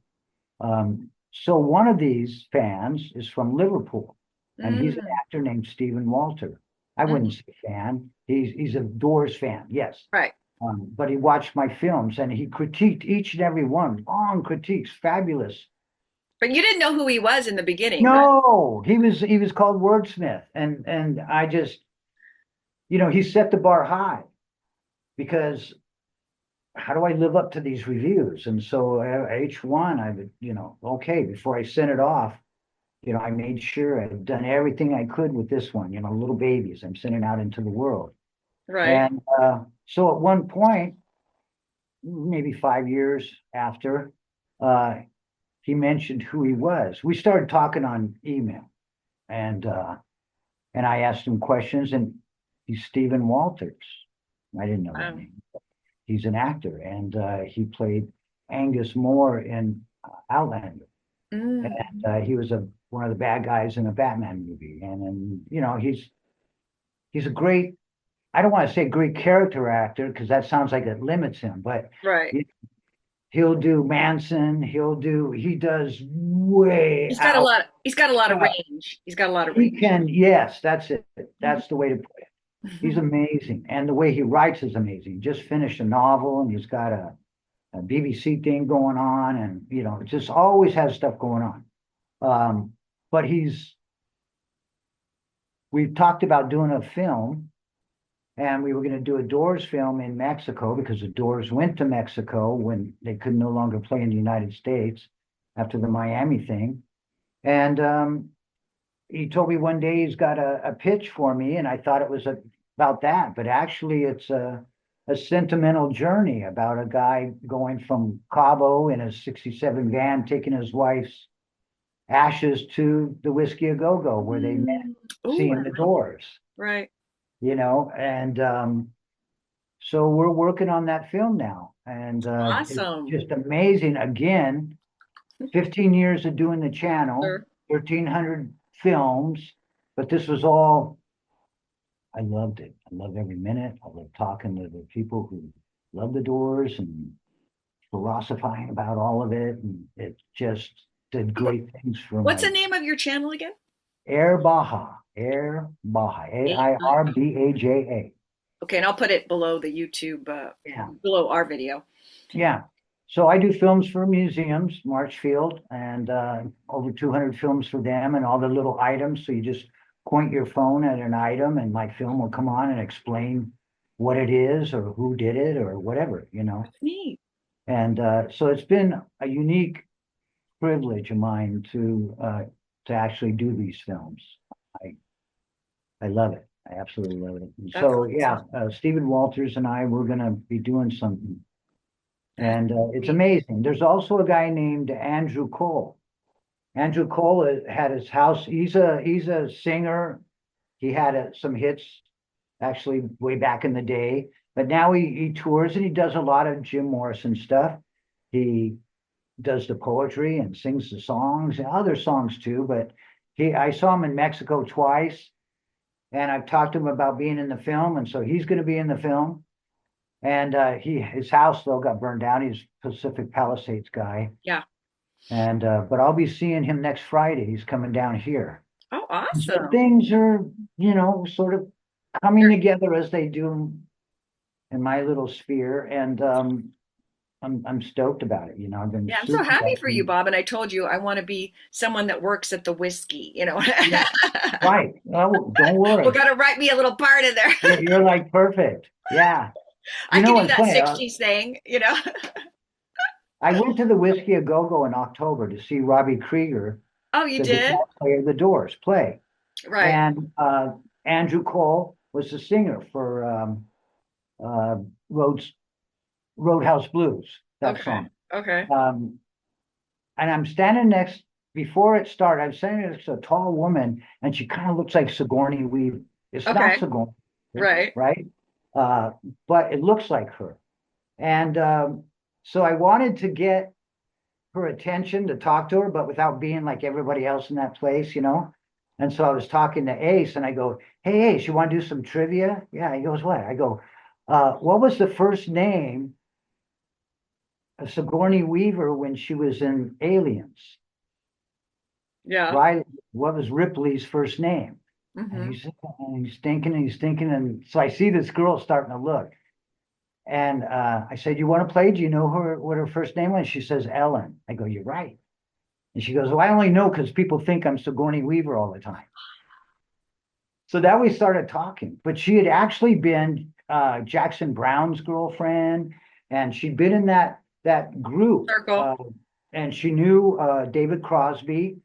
So one of these fans is from Liverpool, and he's an Mm. actor named Stephen Walter. I wouldn't Mm. say fan. He's a Doors fan, yes. Right. But he watched my films and he critiqued each and every one. Long critiques, fabulous. But you didn't know who he was in the beginning, right? No, he was called Wordsmith, and I just, he set the bar high because how do I live up to these reviews? And so each one, I would, okay, before I sent it off, I made sure I had done everything I could with this one, little babies I'm sending out into the world. Right. And so at one point, maybe 5 years after, uh, he mentioned who he was. We started talking on email, and I asked him questions, and he's Stephen Walters. I didn't know that name. He's an actor, and he played Angus Moore in Outlander, Mm. and he was one of the bad guys in a Batman movie. And he's a great. I don't want to say great character actor because that sounds like it limits him, but Right. he'll do Manson. He does way out. He's got a lot of Yeah, range. He's got a lot of he range. can, yes, that's it. That's the way to put it. He's amazing. And the way he writes is amazing. He just finished a novel and he's got a BBC thing going on, and it just always has stuff going on. But we've talked about doing a film, and we were going to do a Doors film in Mexico because the Doors went to Mexico when they could no longer play in the United States after the Miami thing. And he told me one day he's got a pitch for me, and I thought it was about that, but actually it's a sentimental journey about a guy going from Cabo in a '67 van, taking his wife's ashes to the Whiskey A Go Go, where they met, Mm. Ooh, seeing the Doors, right. and so we're working on that film now, and it's Awesome. just amazing. Again, 15 years of doing the channel, Sure. 1,300 films, but this was all, I loved it. I loved every minute. I loved talking to the people who love the Doors and philosophizing about all of it. And it just did great things for What's the my name of your channel again? Air Baja, Airbaja. Okay, and I'll put it below the YouTube, Yeah. below our video. Yeah. So I do films for museums, Marchfield, and over 200 films for them and all the little items. So you just point your phone at an item and my film will come on and explain what it is or who did it or whatever. Neat. And so it's been a unique privilege of mine to actually do these films. I love it. I absolutely love it. And That's so awesome. yeah, Stephen Walters and I, we're gonna be doing something, and it's amazing. There's also a guy named Andrew Cole. Andrew Cole had his house. He's a singer. He had some hits actually way back in the day, but now he tours and he does a lot of Jim Morrison stuff. He does the poetry and sings the songs and other songs too. But I saw him in Mexico twice, and I've talked to him about being in the film, and so he's going to be in the film. And his house though got burned down. He's Pacific Palisades guy. Yeah. And but I'll be seeing him next Friday. He's coming down here. Oh, So awesome. things are, sort of coming together as they do in my little sphere, and I'm stoked about it. I've been Yeah, I'm so super happy for you, lucky. Bob. And I told you I want to be someone that works at the whiskey, Yeah, right. Oh, don't worry. Well, gotta write me a little part in there. You're like perfect. Yeah. I can do What's that funny? 60s thing. I went to the Whiskey A Go Go in October to see Robbie Krieger, Oh, you the did? guitar player of the Doors, play. Right. And Andrew Cole was the singer for uh, Roadhouse Blues, that Okay. song. Okay. And I'm standing next, before it started, I'm standing next to a tall woman, and she kind of looks like Sigourney Weaver. It's not Okay. Sigourney, Right. right? But it looks like her. And so I wanted to get her attention to talk to her, but without being like everybody else in that place, you know? And so I was talking to Ace, and I go, "Hey, Ace, you want to do some trivia?" Yeah, he goes, "What?" I go, "What was the first name of Sigourney Weaver when she was in Aliens?" Yeah. Riley, what was Ripley's first name? And Hmm. he's thinking, and he's thinking. And so I see this girl starting to look. And I said, "You want to play? Do you know what her first name was?" She says, "Ellen." I go, "You're right." And she goes, "Well, I only know because people think I'm Sigourney Weaver all the time." So that we started talking. But she had actually been Jackson Brown's girlfriend, and she'd been in that group. Circle. And she knew David Crosby.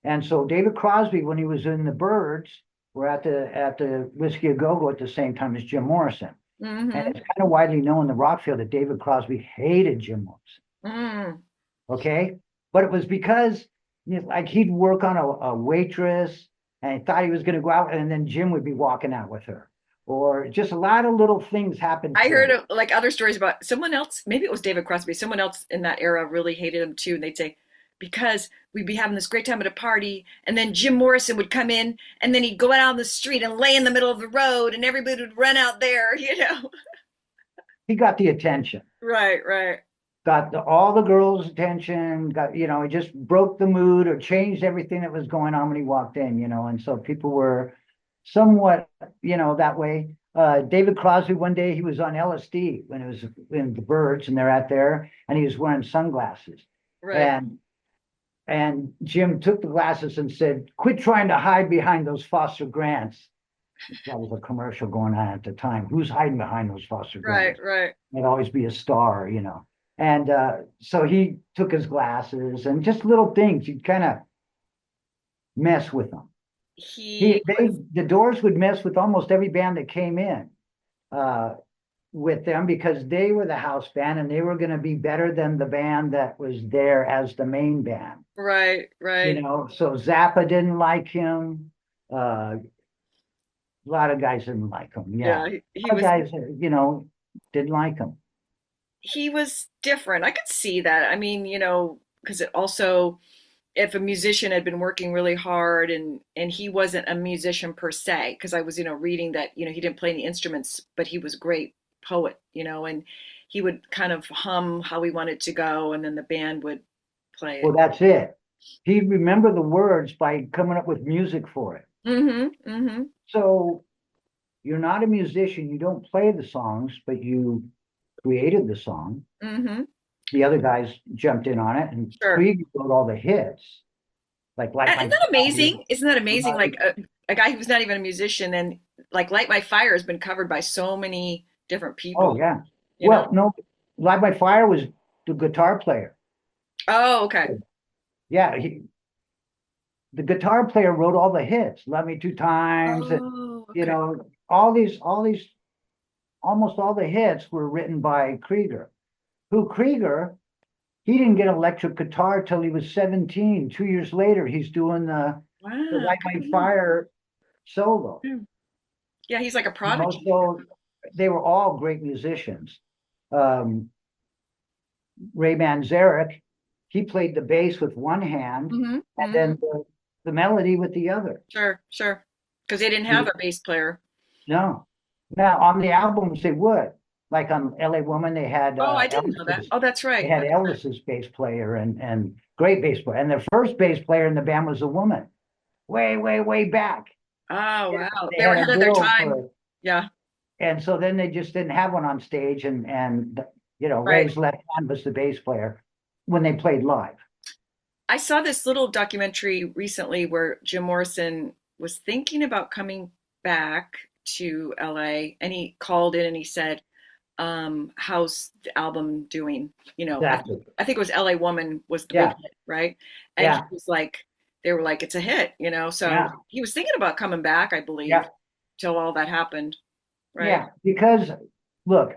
And so David Crosby, when he was in the Byrds, were at the Whiskey A Go Go at the same time as Jim Morrison. And Hmm. it's kind of widely known in the rock field that David Crosby hated Jim Morrison. Mm. Okay, but it was because, you know, like, he'd work on a waitress, and he thought he was going to go out, and then Jim would be walking out with her, or just a lot of little things happened I to heard him. like other stories about someone else, maybe it was David Crosby, someone else in that era really hated him too. And they'd say, because we'd be having this great time at a party, and then Jim Morrison would come in, and then he'd go out on the street and lay in the middle of the road, and everybody would run out there, you know? He got the attention, Right, right. got all the girls' attention, got, you know, he just broke the mood or changed everything that was going on when he walked in, you know, and so people were somewhat, you know, that way. David Crosby, one day he was on LSD when it was in the Birds, and they're out there, and he was wearing sunglasses. Right. And Jim took the glasses and said, "Quit trying to hide behind those Foster Grants." That was a commercial going on at the time. Who's hiding behind those Foster Right, Grants? right. I'd always be a star, you know. And so he took his glasses and just little things. He'd kind of mess with them. He was The Doors would mess with almost every band that came in uh, with them, because they were the house band, and they were going to be better than the band that was there as the main band. right, You right. know, so Zappa didn't like him. A lot of guys didn't like him. Yeah, Yeah, he a lot of was guys, you know, didn't like him. he was different. I could see that. I mean, because it also, if a musician had been working really hard and he wasn't a musician per se, because I was, reading that, he didn't play any instruments, but he was a great poet, and he would kind of hum how he wanted to go, and then the band would play Well, it. that's it. He'd remember the words by coming up with music for it. Mm-hmm. Mm-hmm. So you're not a musician. You don't play the songs, but you created the song. Mm-hmm. The other guys jumped in on it, and Sure. Krieg wrote all the hits, like Isn't My that Fire. amazing? Isn't that amazing? Right. Like a guy who's not even a musician, and like Light My Fire has been covered by so many different Oh, people, yeah. you know? Well, no, Live by Fire was the guitar player. Oh, okay. Yeah, the guitar player wrote all the hits, "Love Me Two Times," and, Oh, you okay. know, all these, almost all the hits were written by Krieger. Who Krieger, he didn't get electric guitar till he was 17. 2 years later, he's doing the Wow. Light Good My for him. Fire solo. Hmm. Yeah, he's like a You know, prodigy. so they were all great musicians. Um, Ray Manzarek, he played the bass with one hand, Mm-hmm. and Mm-hmm. then the melody with the other. Sure, sure. Because they didn't have a bass player. No. Now on the albums they would. Like on LA Woman, they had Oh, I didn't know that. Oh, that's They right. had That's right. Elvis's bass player, and great bass player. And their first bass player in the band was a woman, way, way, way back. Oh, Yeah, wow. they They were had a ahead of their girl time. for it. Yeah, And so then they just didn't have one on stage, and you know, right. Ray's left hand was the bass player when they played live. I saw this little documentary recently where Jim Morrison was thinking about coming back to LA, and he called in and he said, how's the album doing? Exactly. I think it was LA Woman was the big Yeah, hit, right? And he yeah, was like, they were like, it's a hit, so yeah, he was thinking about coming back, I believe, yeah, till all that happened, right? yeah. Because look,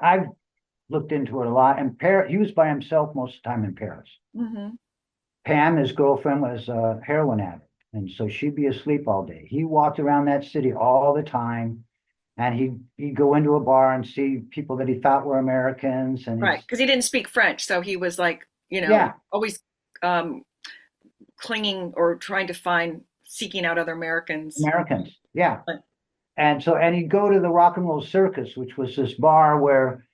looked into it a lot. And he was by himself most of the time in Paris. Mm-hmm. Pam, his girlfriend, was a heroin addict, and so she'd be asleep all day. He walked around that city all the time, and he'd go into a bar and see people that he thought were Americans, and Right, because he didn't speak French, so he was like, yeah, always um, clinging or trying to seeking out other Americans. Americans, yeah. Right. And he'd go to the Rock and Roll Circus, which was this bar where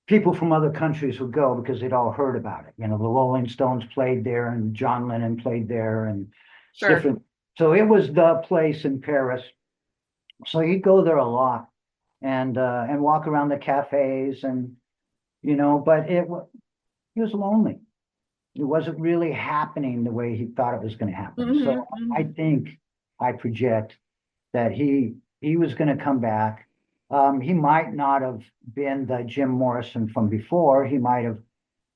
people from other countries would go because they'd all heard about it. The Rolling Stones played there, and John Lennon played there, and Sure. different. So it was the place in Paris. So he'd go there a lot and walk around the cafes, and but he was lonely. It wasn't really happening the way he thought it was going to happen. Mm-hmm, So I think I project that he was going to come back. He might not have been the Jim Morrison from before. He might have,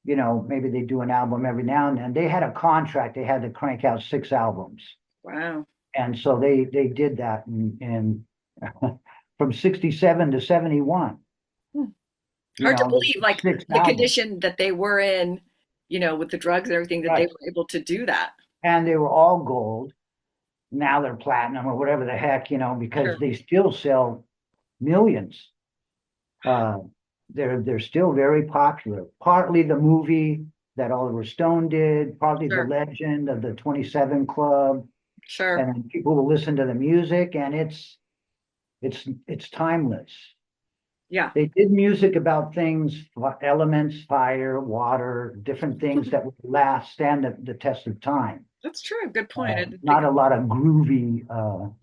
maybe they do an album every now and then. They had a contract. They had to crank out 6 albums. Wow. And so they did that in from 67 to 71. Hard to believe, like the 6 albums. condition that they were in, with the drugs and everything, that they were able to do that. And they were all gold. Now they're platinum or whatever the heck, because Sure. they still sell millions. They're still very popular. Partly the movie that Oliver Stone did, partly Sure. the legend of the 27 Club, Sure. and then people will listen to the music, and it's timeless. Yeah. They did music about things, elements, fire, water, different things that would stand the test of time. That's true. Good point. I didn't Not think a lot of groovy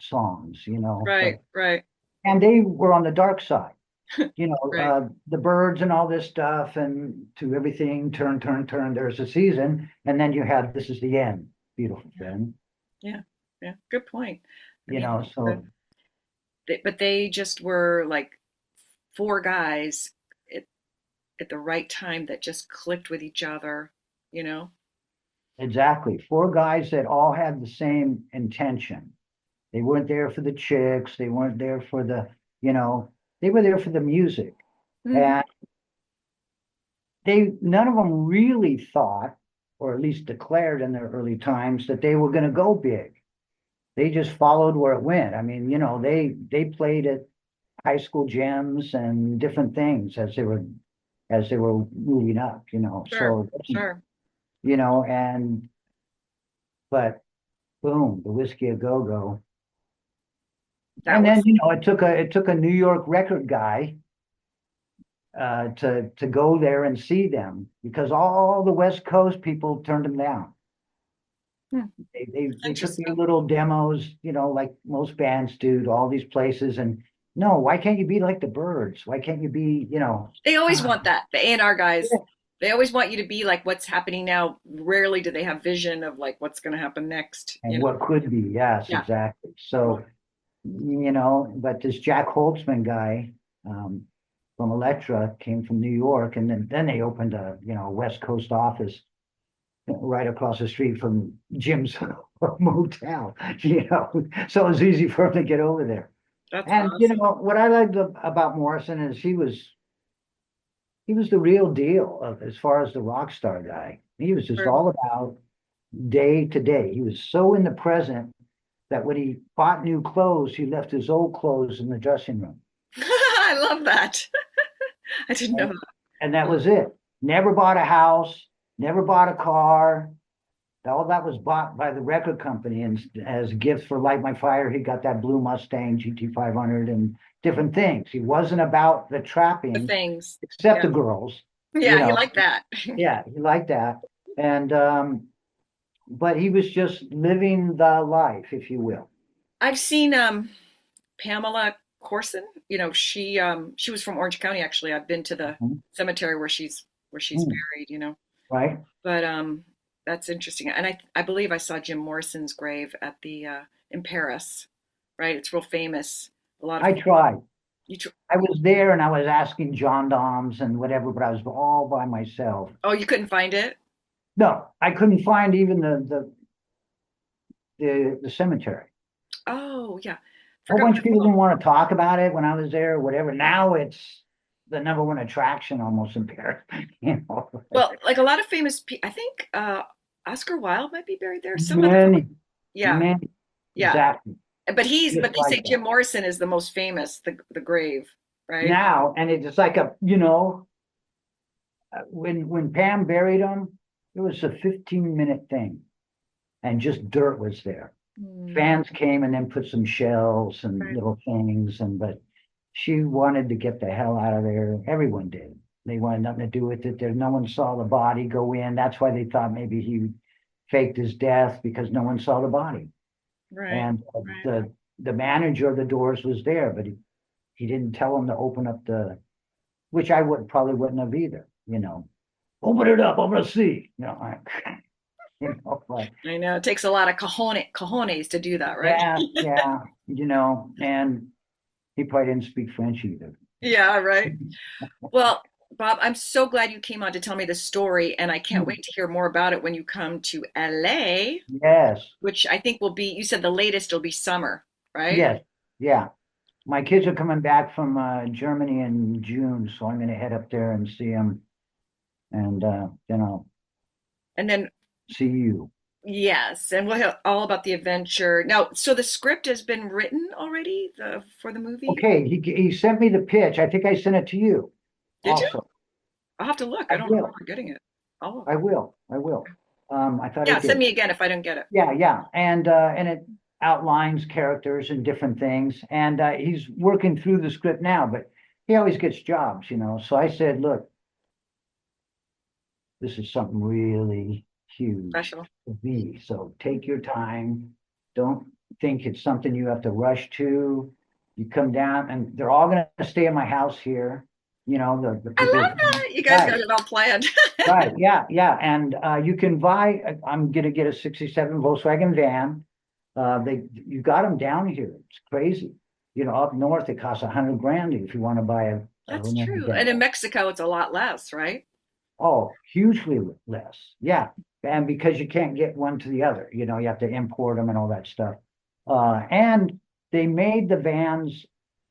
songs, Right, right. and they were on the dark side. Right. The Birds and all this stuff, and To Everything, Turn, There's a Season, and then you had This Is the End, beautiful thing. Yeah. Good point. So But they just were like 4 guys at the right time that just clicked with each other, exactly, 4 guys that all had the same intention. They weren't there for the chicks. They weren't there for they were there for the music. Mhm. And none of them really thought, or at least declared in their early times, that they were going to go big. They just followed where it went. I mean, they played at high school gyms and different things as they were moving up, Sure, So, sure. but boom, the Whiskey a Go-Go. That And was then, it took a New York record guy to go there and see them, because all the West Coast people turned them down. They took interesting. their little demos, like most bands do, to all these places, and no, why can't you be like the Birds? Why can't you be, They always want that. The A&R guys, they always want you to be like what's happening now. Rarely do they have vision of like what's going to happen next. and what could be? Yes, Yeah. exactly. So, but this Jack Holtzman guy from Elektra came from New York, and then they opened a West Coast office right across the street from Jim's motel. So it was easy for him to get over there. That's And awesome. what I liked about Morrison is he was the real deal as far as the rock star guy. He was just Sure. all about day to day. He was so in the present that when he bought new clothes, he left his old clothes in the dressing room. I love that. I didn't know that. And that was it. Never bought a house, never bought a car. All that was bought by the record company, and as gifts for Light My Fire, he got that blue Mustang GT500 and different things. He wasn't about the trapping, The things. except Yeah. the girls. Yeah, he liked that. Yeah, he liked that. And but he was just living the life, if you will. I've seen Pamela Corson. She was from Orange County actually. I've been to the Mhm. cemetery where she's buried, Right? But that's interesting. And I believe I saw Jim Morrison's grave at the in Paris, right? It's real famous. A lot of I tried. you I was there and I was asking gendarmes and whatever, but I was all by myself. Oh, you couldn't find it? No, I couldn't find even the cemetery. Oh, yeah. A whole bunch of people didn't want to talk about it when I was there or whatever. Now it's the number one attraction almost in Paris, you know. Well, like a lot of famous people, I think Oscar Wilde might be buried there. Some of the, Many, yeah, many, yeah. exactly, But just they say like Jim that. Morrison is the most famous, the grave, right? Now, and it's like a, when Pam buried him, it was a 15-minute thing, and just dirt was there. Hmm, Fans came and then put some shells and right, little things, but she wanted to get the hell out of there. Everyone did. They wanted nothing to do with it. There, no one saw the body go in. That's why they thought maybe he faked his death because no one saw the body. right, And right. the manager of the Doors was there, but he didn't tell him to open up which I probably wouldn't have either. Open it up, I'm gonna see. But I know it takes a lot of cojones to do that, right? yeah, yeah, and he probably didn't speak French either. Yeah, right. Well, Bob, I'm so glad you came on to tell me the story, and I can't wait to hear more about it when you come to LA, Yes, which I think will be, you said the latest will be summer, right? yes, yeah. My kids are coming back from Germany in June, so I'm gonna head up there and see them, and then I'll And then, see you. yes, and we'll hear all about the adventure. Now, so the script has been written already for the movie? Okay, he sent me the pitch. I think I sent it to you Did you? also. I'll have to look. I I don't will. remember getting it. I'll look. I will. I will. I thought I Yeah, send did. me again if I don't get it. Yeah, yeah. And it outlines characters and different things. And he's working through the script now, but he always gets jobs. So I said, look, this is something really huge Special. to me. So take your time. Don't think it's something you have to rush to. You come down and they're all gonna stay in my house here. The I people. love that. You guys got Right. it all planned. Right, yeah, yeah, and you can buy. I'm gonna get a '67 Volkswagen van. You got them down here. It's crazy. Up north it costs 100 grand if you want to buy a That's Renault true. And van. in Mexico, it's a lot less, right? Oh, hugely less. Yeah, and because you can't get one to the other, you have to import them and all that stuff. And they made the vans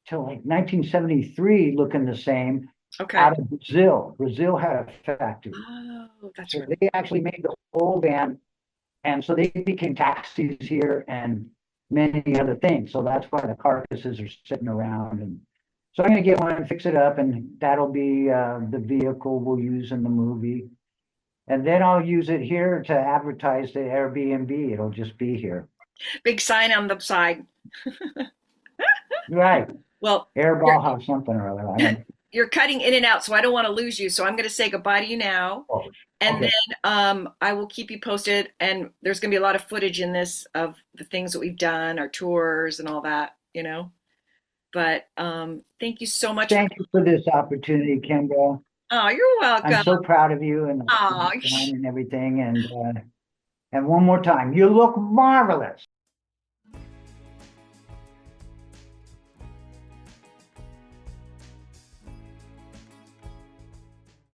till like 1973 looking the same Okay. out of Brazil. Brazil had a factory. Oh, that's So right. they actually made the whole van, and so they became taxis here and many other things. So that's why the carcasses are sitting around. And so I'm going to get one and fix it up, and that'll be the vehicle we'll use in the movie. And then I'll use it here to advertise the Airbnb. It'll just be here. Big sign on the side. Right. Well, you're Airball have something or other. I don't. you're cutting in and out, so I don't want to lose you. So I'm going to say goodbye to you now. Oh, And okay. then I will keep you posted. And there's going to be a lot of footage in this of the things that we've done, our tours and all that. But thank you so much for. Thank you for this opportunity, Kimbra. Oh, you're I'm welcome. so proud of you and Oh, and everything. And one more time, you look marvelous.